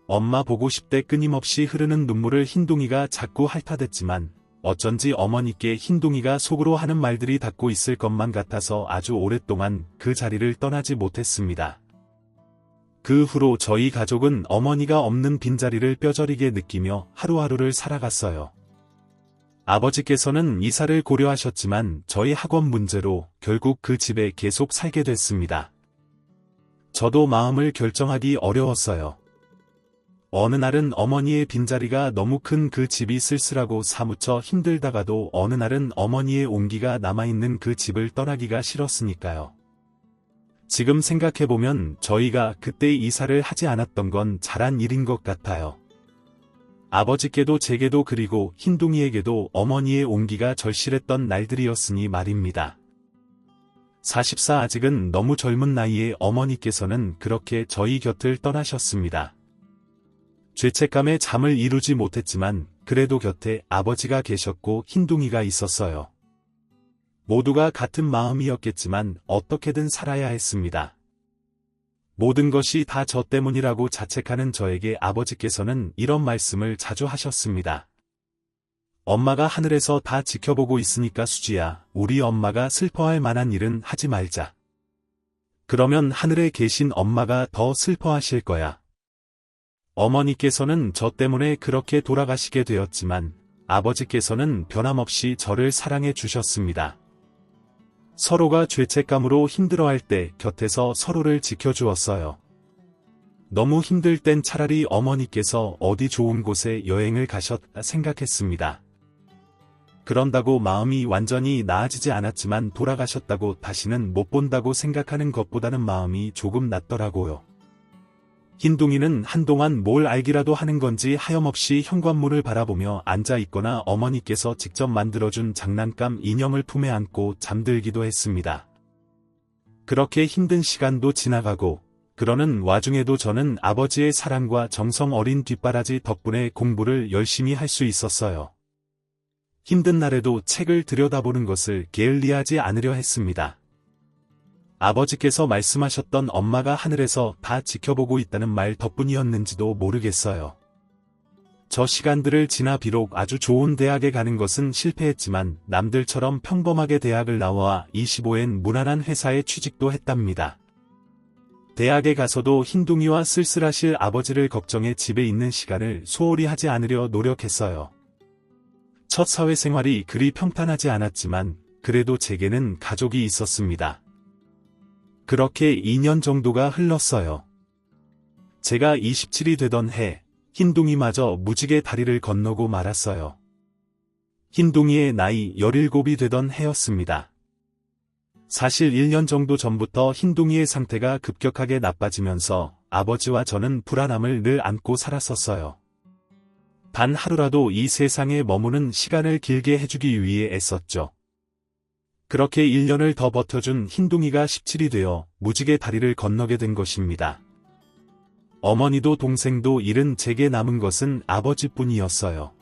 엄마 보고 싶대. 끊임없이 흐르는 눈물을 흰둥이가 자꾸 핥아댔지만 어쩐지 어머니께 흰둥이가 속으로 하는 말들이 닿고 있을 것만 같아서 아주 오랫동안 그 자리를 떠나지 못했습니다. 그 후로 저희 가족은 어머니가 없는 빈자리를 뼈저리게 느끼며 하루하루를 살아갔어요. 아버지께서는 이사를 고려하셨지만 저희 학원 문제로 결국 그 집에 계속 살게 됐습니다. 저도 마음을 결정하기 어려웠어요. 어느 날은 어머니의 빈자리가 너무 큰 그 집이 쓸쓸하고 사무쳐 힘들다가도 어느 날은 어머니의 온기가 남아있는 그 집을 떠나기가 싫었으니까요. 지금 생각해보면 저희가 그때 이사를 하지 않았던 건 잘한 일인 것 같아요. 아버지께도 제게도 그리고 흰둥이에게도 어머니의 온기가 절실했던 날들이었으니 말입니다. 44 아직은 너무 젊은 나이에 어머니께서는 그렇게 저희 곁을 떠나셨습니다. 죄책감에 잠을 이루지 못했지만 그래도 곁에 아버지가 계셨고 흰둥이가 있었어요. 모두가 같은 마음이었겠지만 어떻게든 살아야 했습니다. 모든 것이 다 저 때문이라고 자책하는 저에게 아버지께서는 이런 말씀을 자주 하셨습니다. 엄마가 하늘에서 다 지켜보고 있으니까 수지야, 우리 엄마가 슬퍼할 만한 일은 하지 말자. 그러면 하늘에 계신 엄마가 더 슬퍼하실 거야. 어머니께서는 저 때문에 그렇게 돌아가시게 되었지만 아버지께서는 변함없이 저를 사랑해 주셨습니다. 서로가 죄책감으로 힘들어할 때 곁에서 서로를 지켜주었어요. 너무 힘들 땐 차라리 어머니께서 어디 좋은 곳에 여행을 가셨다 생각했습니다. 그런다고 마음이 완전히 나아지지 않았지만 돌아가셨다고 다시는 못 본다고 생각하는 것보다는 마음이 조금 낫더라고요. 흰둥이는 한동안 뭘 알기라도 하는 건지 하염없이 현관문을 바라보며 앉아 있거나 어머니께서 직접 만들어준 장난감 인형을 품에 안고 잠들기도 했습니다. 그렇게 힘든 시간도 지나가고, 그러는 와중에도 저는 아버지의 사랑과 정성 어린 뒷바라지 덕분에 공부를 열심히 할 수 있었어요. 힘든 날에도 책을 들여다보는 것을 게을리하지 않으려 했습니다. 아버지께서 말씀하셨던 엄마가 하늘에서 다 지켜보고 있다는 말 덕분이었는지도 모르겠어요. 저 시간들을 지나 비록 아주 좋은 대학에 가는 것은 실패했지만 남들처럼 평범하게 대학을 나와 25엔 무난한 회사에 취직도 했답니다. 대학에 가서도 흰둥이와 쓸쓸하실 아버지를 걱정해 집에 있는 시간을 소홀히 하지 않으려 노력했어요. 첫 사회생활이 그리 평탄하지 않았지만 그래도 제게는 가족이 있었습니다. 그렇게 2년 정도가 흘렀어요. 제가 27이 되던 해, 흰둥이마저 무지개 다리를 건너고 말았어요. 흰둥이의 나이 17이 되던 해였습니다. 사실 1년 정도 전부터 흰둥이의 상태가 급격하게 나빠지면서 아버지와 저는 불안함을 늘 안고 살았었어요. 단 하루라도 이 세상에 머무는 시간을 길게 해주기 위해 애썼죠. 그렇게 1년을 더 버텨준 흰둥이가 17이 되어 무지개 다리를 건너게 된 것입니다. 어머니도 동생도 잃은 제게 남은 것은 아버지뿐이었어요.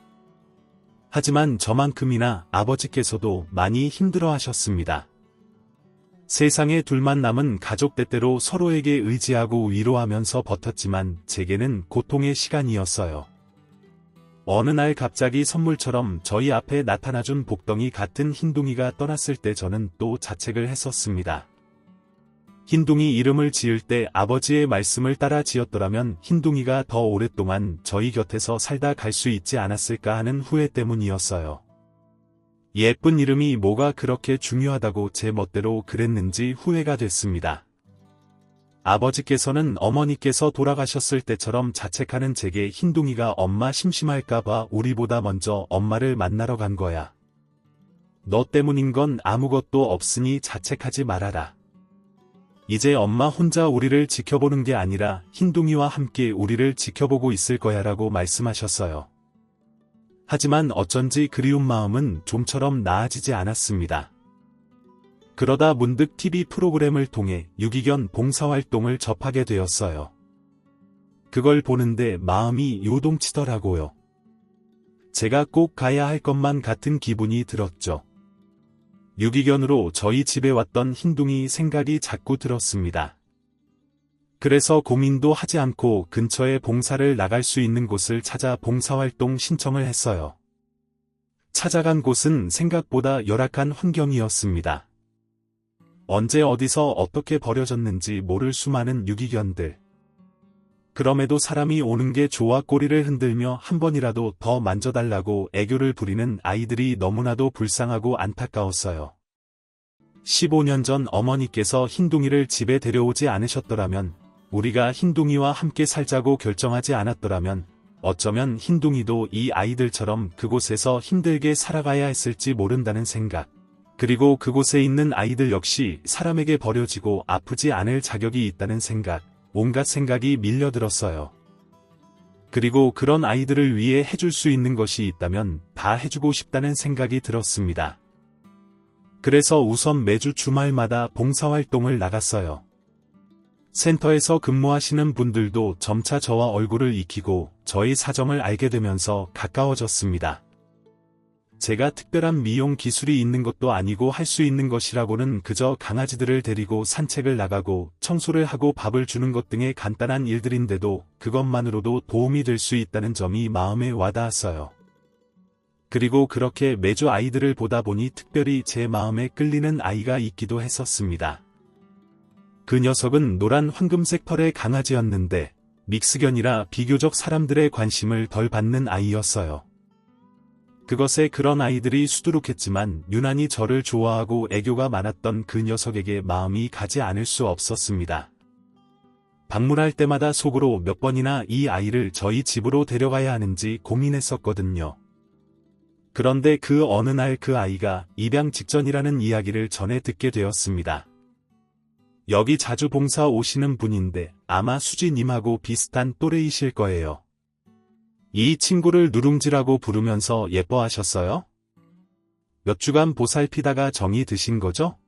하지만 저만큼이나 아버지께서도 많이 힘들어 하셨습니다. 세상에 둘만 남은 가족 때때로 서로에게 의지하고 위로하면서 버텼지만 제게는 고통의 시간이었어요. 어느 날 갑자기 선물처럼 저희 앞에 나타나준 복덩이 같은 흰둥이가 떠났을 때 저는 또 자책을 했었습니다. 흰둥이 이름을 지을 때 아버지의 말씀을 따라 지었더라면 흰둥이가 더 오랫동안 저희 곁에서 살다 갈 수 있지 않았을까 하는 후회 때문이었어요. 예쁜 이름이 뭐가 그렇게 중요하다고 제 멋대로 그랬는지 후회가 됐습니다. 아버지께서는 어머니께서 돌아가셨을 때처럼 자책하는 제게 흰둥이가 엄마 심심할까봐 우리보다 먼저 엄마를 만나러 간 거야. 너 때문인 건 아무것도 없으니 자책하지 말아라. 이제 엄마 혼자 우리를 지켜보는 게 아니라 흰둥이와 함께 우리를 지켜보고 있을 거야 라고 말씀하셨어요. 하지만 어쩐지 그리운 마음은 좀처럼 나아지지 않았습니다. 그러다 문득 TV 프로그램을 통해 유기견 봉사활동을 접하게 되었어요. 그걸 보는데 마음이 요동치더라고요. 제가 꼭 가야 할 것만 같은 기분이 들었죠. 유기견으로 저희 집에 왔던 흰둥이 생각이 자꾸 들었습니다. 그래서 고민도 하지 않고 근처에 봉사를 나갈 수 있는 곳을 찾아 봉사활동 신청을 했어요. 찾아간 곳은 생각보다 열악한 환경이었습니다. 언제 어디서 어떻게 버려졌는지 모를 수많은 유기견들. 그럼에도 사람이 오는 게 좋아 꼬리를 흔들며 한 번이라도 더 만져달라고 애교를 부리는 아이들이 너무나도 불쌍하고 안타까웠어요. 15년 전 어머니께서 흰둥이를 집에 데려오지 않으셨더라면, 우리가 흰둥이와 함께 살자고 결정하지 않았더라면, 어쩌면 흰둥이도 이 아이들처럼 그곳에서 힘들게 살아가야 했을지 모른다는 생각. 그리고 그곳에 있는 아이들 역시 사람에게 버려지고 아프지 않을 자격이 있다는 생각, 온갖 생각이 밀려들었어요. 그리고 그런 아이들을 위해 해줄 수 있는 것이 있다면 다 해주고 싶다는 생각이 들었습니다. 그래서 우선 매주 주말마다 봉사활동을 나갔어요. 센터에서 근무하시는 분들도 점차 저와 얼굴을 익히고 저의 사정을 알게 되면서 가까워졌습니다. 제가 특별한 미용 기술이 있는 것도 아니고 할 수 있는 것이라고는 그저 강아지들을 데리고 산책을 나가고 청소를 하고 밥을 주는 것 등의 간단한 일들인데도 그것만으로도 도움이 될 수 있다는 점이 마음에 와닿았어요. 그리고 그렇게 매주 아이들을 보다 보니 특별히 제 마음에 끌리는 아이가 있기도 했었습니다. 그 녀석은 노란 황금색 털의 강아지였는데 믹스견이라 비교적 사람들의 관심을 덜 받는 아이였어요. 그것에 그런 아이들이 수두룩했지만 유난히 저를 좋아하고 애교가 많았던 그 녀석에게 마음이 가지 않을 수 없었습니다. 방문할 때마다 속으로 몇 번이나 이 아이를 저희 집으로 데려가야 하는지 고민했었거든요. 그런데 그 어느 날 그 아이가 입양 직전이라는 이야기를 전해 듣게 되었습니다. 여기 자주 봉사 오시는 분인데 아마 수지님하고 비슷한 또래이실 거예요. 이 친구를 누룽지라고 부르면서 예뻐하셨어요? 몇 주간 보살피다가 정이 드신 거죠?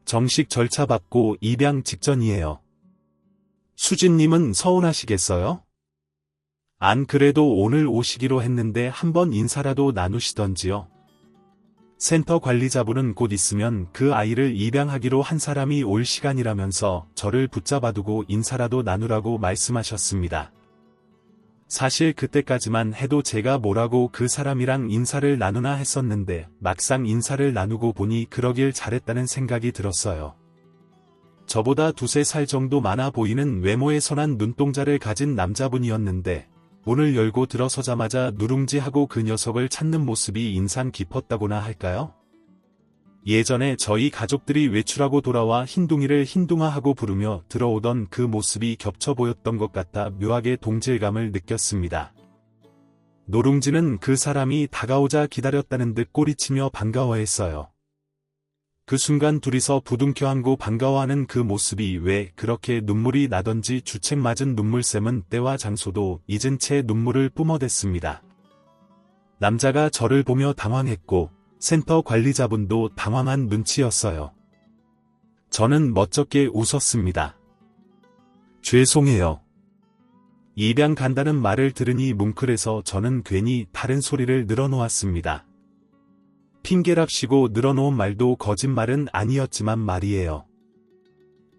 정식 절차 받고 입양 직전이에요. 수진님은 서운하시겠어요? 안 그래도 오늘 오시기로 했는데 한번 인사라도 나누시던지요. 센터 관리자분은 곧 있으면 그 아이를 입양하기로 한 사람이 올 시간이라면서 저를 붙잡아두고 인사라도 나누라고 말씀하셨습니다. 사실 그때까지만 해도 제가 뭐라고 그 사람이랑 인사를 나누나 했었는데 막상 인사를 나누고 보니 그러길 잘했다는 생각이 들었어요. 저보다 2~3살 정도 많아 보이는 외모의 선한 눈동자를 가진 남자분이었는데 문을 열고 들어서자마자 누룽지하고 그 녀석을 찾는 모습이 인상 깊었다고나 할까요? 예전에 저희 가족들이 외출하고 돌아와 흰둥이를 흰둥아하고 부르며 들어오던 그 모습이 겹쳐 보였던 것 같아 묘하게 동질감을 느꼈습니다. 누룽지는 그 사람이 다가오자 기다렸다는 듯 꼬리치며 반가워했어요. 그 순간 둘이서 부둥켜 안고 반가워하는 그 모습이 왜 그렇게 눈물이 나던지 주책 맞은 눈물샘은 때와 장소도 잊은 채 눈물을 뿜어댔습니다. 남자가 저를 보며 당황했고 센터 관리자분도 당황한 눈치였어요. 저는 멋쩍게 웃었습니다. 죄송해요. 입양 간다는 말을 들으니 뭉클해서 저는 괜히 다른 소리를 늘어놓았습니다. 핑계랍시고 늘어놓은 말도 거짓말은 아니었지만 말이에요.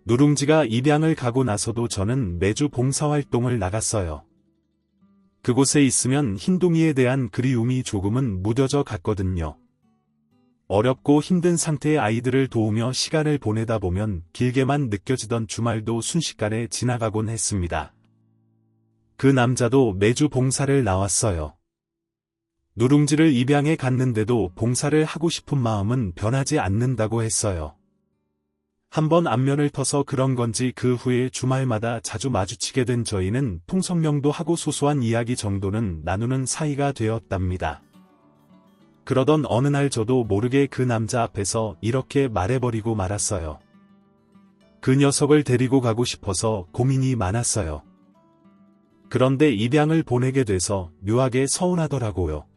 누룽지가 입양을 가고 나서도 저는 매주 봉사활동을 나갔어요. 그곳에 있으면 흰둥이에 대한 그리움이 조금은 무뎌져 갔거든요. 어렵고 힘든 상태의 아이들을 도우며 시간을 보내다 보면 길게만 느껴지던 주말도 순식간에 지나가곤 했습니다. 그 남자도 매주 봉사를 나왔어요. 누룽지를 입양해 갔는데도 봉사를 하고 싶은 마음은 변하지 않는다고 했어요. 한번 안면을 터서 그런 건지 그 후에 주말마다 자주 마주치게 된 저희는 통성명도 하고 소소한 이야기 정도는 나누는 사이가 되었답니다. 그러던 어느 날 저도 모르게 그 남자 앞에서 이렇게 말해버리고 말았어요. 그 녀석을 데리고 가고 싶어서 고민이 많았어요. 그런데 입양을 보내게 돼서 묘하게 서운하더라고요.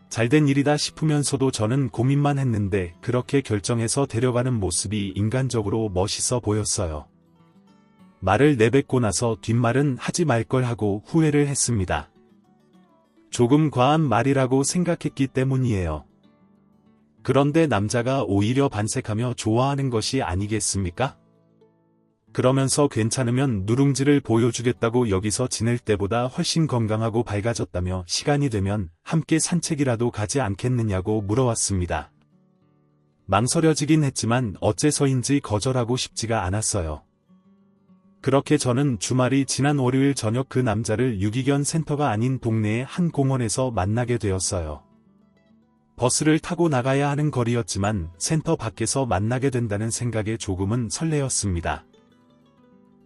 잘된 일이다 싶으면서도 저는 고민만 했는데 그렇게 결정해서 데려가는 모습이 인간적으로 멋있어 보였어요. 말을 내뱉고 나서 뒷말은 하지 말 걸 하고 후회를 했습니다. 조금 과한 말이라고 생각했기 때문이에요. 그런데 남자가 오히려 반색하며 좋아하는 것이 아니겠습니까? 그러면서 괜찮으면 누룽지를 보여주겠다고 여기서 지낼 때보다 훨씬 건강하고 밝아졌다며 시간이 되면 함께 산책이라도 가지 않겠느냐고 물어왔습니다. 망설여지긴 했지만 어째서인지 거절하고 싶지가 않았어요. 그렇게 저는 주말이 지난 월요일 저녁 그 남자를 유기견 센터가 아닌 동네의 한 공원에서 만나게 되었어요. 버스를 타고 나가야 하는 거리였지만 센터 밖에서 만나게 된다는 생각에 조금은 설레었습니다.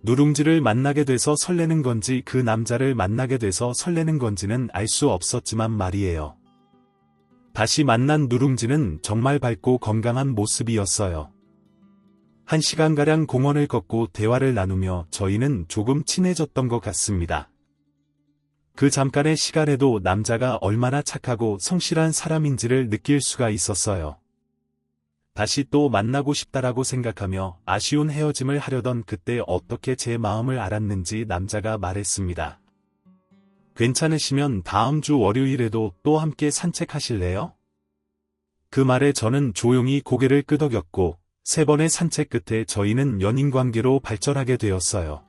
누룽지를 만나게 돼서 설레는 건지 그 남자를 만나게 돼서 설레는 건지는 알 수 없었지만 말이에요. 다시 만난 누룽지는 정말 밝고 건강한 모습이었어요. 1시간가량 공원을 걷고 대화를 나누며 저희는 조금 친해졌던 것 같습니다. 그 잠깐의 시간에도 남자가 얼마나 착하고 성실한 사람인지를 느낄 수가 있었어요. 다시 또 만나고 싶다라고 생각하며 아쉬운 헤어짐을 하려던 그때 어떻게 제 마음을 알았는지 남자가 말했습니다. 괜찮으시면 다음 주 월요일에도 또 함께 산책하실래요? 그 말에 저는 조용히 고개를 끄덕였고 3번의 산책 끝에 저희는 연인관계로 발전하게 되었어요.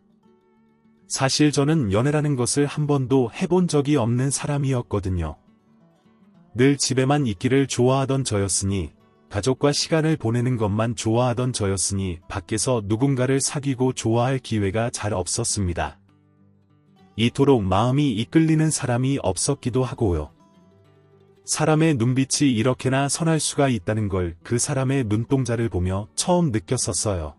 사실 저는 연애라는 것을 한 번도 해본 적이 없는 사람이었거든요. 늘 집에만 있기를 좋아하던 저였으니 가족과 시간을 보내는 것만 좋아하던 저였으니 밖에서 누군가를 사귀고 좋아할 기회가 잘 없었습니다. 이토록 마음이 이끌리는 사람이 없었기도 하고요. 사람의 눈빛이 이렇게나 선할 수가 있다는 걸 그 사람의 눈동자를 보며 처음 느꼈었어요.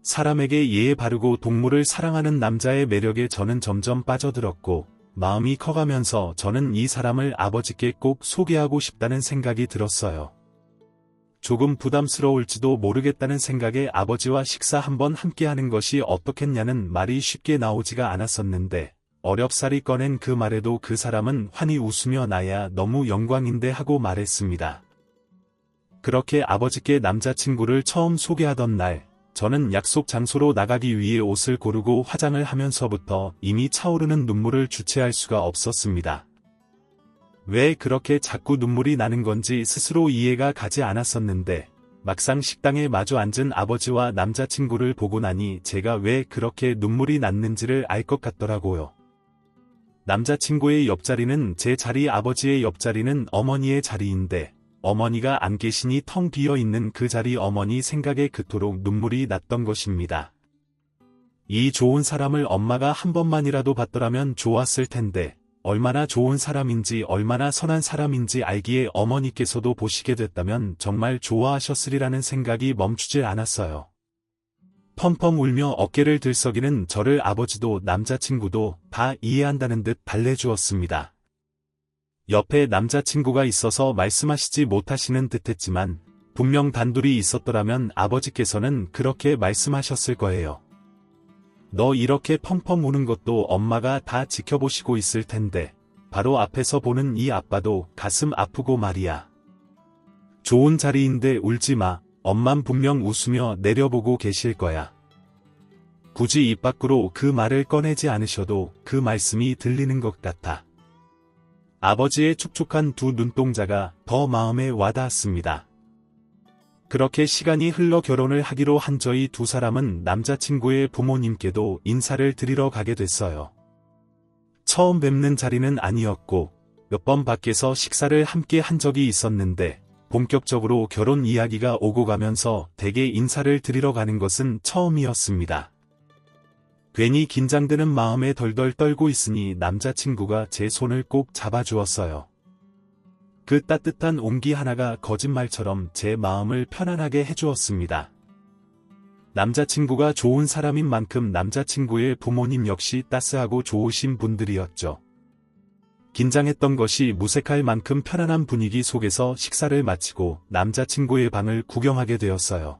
사람에게 예의 바르고 동물을 사랑하는 남자의 매력에 저는 점점 빠져들었고 마음이 커가면서 저는 이 사람을 아버지께 꼭 소개하고 싶다는 생각이 들었어요. 조금 부담스러울지도 모르겠다는 생각에 아버지와 식사 한번 함께 하는 것이 어떻겠냐는 말이 쉽게 나오지가 않았었는데 어렵사리 꺼낸 그 말에도 그 사람은 환히 웃으며 나야 너무 영광인데 하고 말했습니다. 그렇게 아버지께 남자친구를 처음 소개하던 날, 저는 약속 장소로 나가기 위해 옷을 고르고 화장을 하면서부터 이미 차오르는 눈물을 주체할 수가 없었습니다. 왜 그렇게 자꾸 눈물이 나는 건지 스스로 이해가 가지 않았었는데, 막상 식당에 마주 앉은 아버지와 남자친구를 보고 나니 제가 왜 그렇게 눈물이 났는지를 알 것 같더라고요. 남자친구의 옆자리는 제 자리, 아버지의 옆자리는 어머니의 자리인데, 어머니가 안 계시니 텅 비어 있는 그 자리, 어머니 생각에 그토록 눈물이 났던 것입니다. 이 좋은 사람을 엄마가 한 번만이라도 봤더라면 좋았을 텐데, 얼마나 좋은 사람인지 얼마나 선한 사람인지 알기에 어머니께서도 보시게 됐다면 정말 좋아하셨으리라는 생각이 멈추질 않았어요. 펑펑 울며 어깨를 들썩이는 저를 아버지도 남자친구도 다 이해한다는 듯 달래주었습니다. 옆에 남자친구가 있어서 말씀하시지 못하시는 듯했지만 분명 단둘이 있었더라면 아버지께서는 그렇게 말씀하셨을 거예요. 너 이렇게 펑펑 우는 것도 엄마가 다 지켜보시고 있을 텐데 바로 앞에서 보는 이 아빠도 가슴 아프고 말이야. 좋은 자리인데 울지 마. 엄만 분명 웃으며 내려보고 계실 거야. 굳이 입 밖으로 그 말을 꺼내지 않으셔도 그 말씀이 들리는 것 같아. 아버지의 촉촉한 두 눈동자가 더 마음에 와닿았습니다. 그렇게 시간이 흘러 결혼을 하기로 한 저희 두 사람은 남자친구의 부모님께도 인사를 드리러 가게 됐어요. 처음 뵙는 자리는 아니었고 몇 번 밖에서 식사를 함께 한 적이 있었는데 본격적으로 결혼 이야기가 오고 가면서 댁에 인사를 드리러 가는 것은 처음이었습니다. 괜히 긴장되는 마음에 덜덜 떨고 있으니 남자친구가 제 손을 꼭 잡아주었어요. 그 따뜻한 온기 하나가 거짓말처럼 제 마음을 편안하게 해주었습니다. 남자친구가 좋은 사람인 만큼 남자친구의 부모님 역시 따스하고 좋으신 분들이었죠. 긴장했던 것이 무색할 만큼 편안한 분위기 속에서 식사를 마치고 남자친구의 방을 구경하게 되었어요.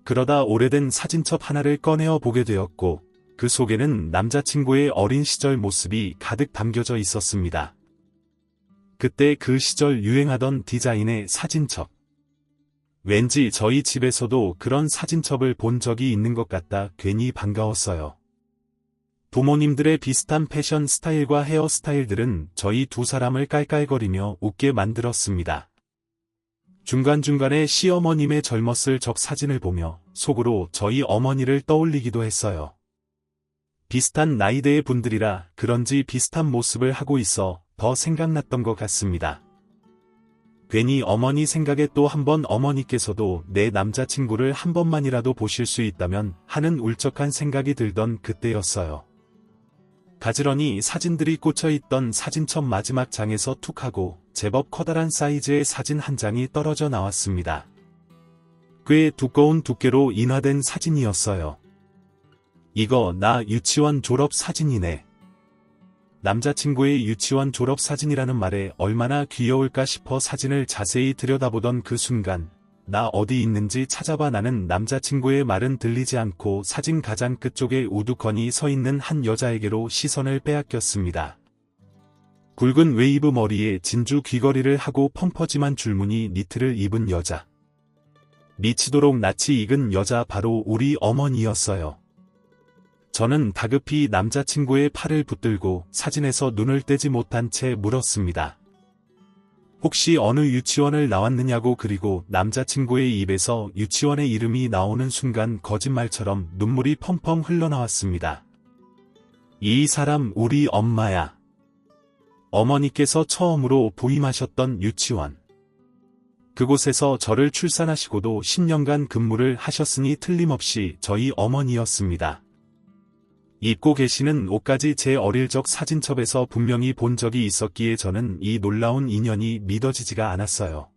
그러다 오래된 사진첩 하나를 꺼내어 보게 되었고 그 속에는 남자친구의 어린 시절 모습이 가득 담겨져 있었습니다. 그때 그 시절 유행하던 디자인의 사진첩. 왠지 저희 집에서도 그런 사진첩을 본 적이 있는 것 같다 괜히 반가웠어요. 부모님들의 비슷한 패션 스타일과 헤어스타일들은 저희 두 사람을 깔깔거리며 웃게 만들었습니다. 중간중간에 시어머님의 젊었을 적 사진을 보며 속으로 저희 어머니를 떠올리기도 했어요. 비슷한 나이대의 분들이라 그런지 비슷한 모습을 하고 있어 더 생각났던 것 같습니다. 괜히 어머니 생각에 또 한 번 어머니께서도 내 남자친구를 한 번만이라도 보실 수 있다면 하는 울적한 생각이 들던 그때였어요. 가지런히 사진들이 꽂혀있던 사진첩 마지막 장에서 툭 하고 제법 커다란 사이즈의 사진 한 장이 떨어져 나왔습니다. 꽤 두꺼운 두께로 인화된 사진이었어요. 이거 나 유치원 졸업 사진이네. 남자친구의 유치원 졸업 사진이라는 말에 얼마나 귀여울까 싶어 사진을 자세히 들여다보던 그 순간 나 어디 있는지 찾아봐. 나는 남자친구의 말은 들리지 않고 사진 가장 끝쪽에 우두커니 서 있는 한 여자에게로 시선을 빼앗겼습니다. 굵은 웨이브 머리에 진주 귀걸이를 하고 펑퍼짐한 줄무늬 니트를 입은 여자. 미치도록 낯이 익은 여자, 바로 우리 어머니였어요. 저는 다급히 남자친구의 팔을 붙들고 사진에서 눈을 떼지 못한 채 물었습니다. 혹시 어느 유치원을 나왔느냐고. 그리고 남자친구의 입에서 유치원의 이름이 나오는 순간 거짓말처럼 눈물이 펑펑 흘러나왔습니다. 이 사람 우리 엄마야. 어머니께서 처음으로 부임하셨던 유치원. 그곳에서 저를 출산하시고도 10년간 근무를 하셨으니 틀림없이 저희 어머니였습니다. 입고 계시는 옷까지 제 어릴 적 사진첩에서 분명히 본 적이 있었기에 저는 이 놀라운 인연이 믿어지지가 않았어요.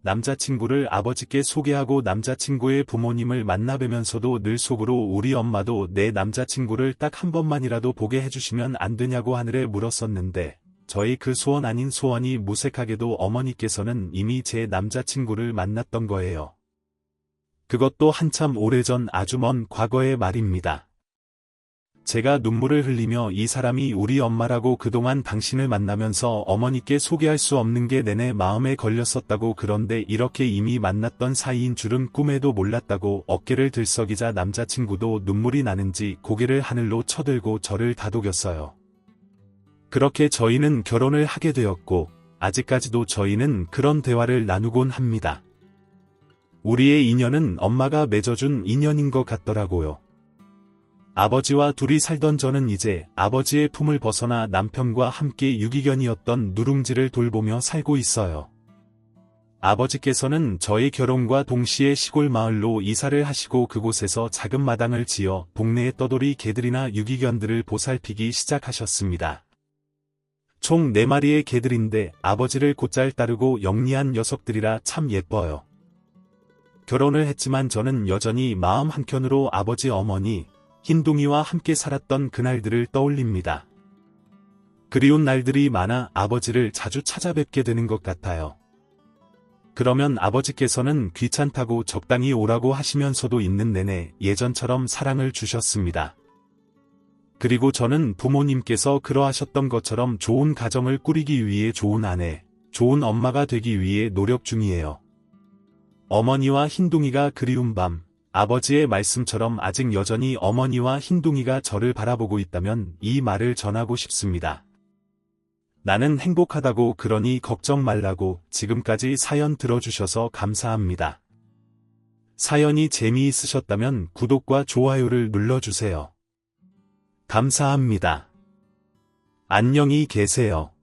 남자친구를 아버지께 소개하고 남자친구의 부모님을 만나뵈면서도 늘 속으로 우리 엄마도 내 남자친구를 딱 한 번만이라도 보게 해주시면 안 되냐고 하늘에 물었었는데 저의 그 소원 아닌 소원이 무색하게도 어머니께서는 이미 제 남자친구를 만났던 거예요. 그것도 한참 오래전 아주 먼 과거의 말입니다. 제가 눈물을 흘리며 이 사람이 우리 엄마라고 그동안 당신을 만나면서 어머니께 소개할 수 없는 게 내내 마음에 걸렸었다고 그런데 이렇게 이미 만났던 사이인 줄은 꿈에도 몰랐다고 어깨를 들썩이자 남자친구도 눈물이 나는지 고개를 하늘로 쳐들고 저를 다독였어요. 그렇게 저희는 결혼을 하게 되었고 아직까지도 저희는 그런 대화를 나누곤 합니다. 우리의 인연은 엄마가 맺어준 인연인 것 같더라고요. 아버지와 둘이 살던 저는 이제 아버지의 품을 벗어나 남편과 함께 유기견이었던 누룽지를 돌보며 살고 있어요. 아버지께서는 저희 결혼과 동시에 시골 마을로 이사를 하시고 그곳에서 작은 마당을 지어 동네의 떠돌이 개들이나 유기견들을 보살피기 시작하셨습니다. 총 4마리의 개들인데 아버지를 곧잘 따르고 영리한 녀석들이라 참 예뻐요. 결혼을 했지만 저는 여전히 마음 한켠으로 아버지 어머니, 흰둥이와 함께 살았던 그날들을 떠올립니다. 그리운 날들이 많아 아버지를 자주 찾아뵙게 되는 것 같아요. 그러면 아버지께서는 귀찮다고 적당히 오라고 하시면서도 있는 내내 예전처럼 사랑을 주셨습니다. 그리고 저는 부모님께서 그러하셨던 것처럼 좋은 가정을 꾸리기 위해 좋은 아내, 좋은 엄마가 되기 위해 노력 중이에요. 어머니와 흰둥이가 그리운 밤, 아버지의 말씀처럼 아직 여전히 어머니와 흰둥이가 저를 바라보고 있다면 이 말을 전하고 싶습니다. 나는 행복하다고 그러니 걱정 말라고 지금까지 사연 들어주셔서 감사합니다. 사연이 재미있으셨다면 구독과 좋아요를 눌러주세요. 감사합니다. 안녕히 계세요.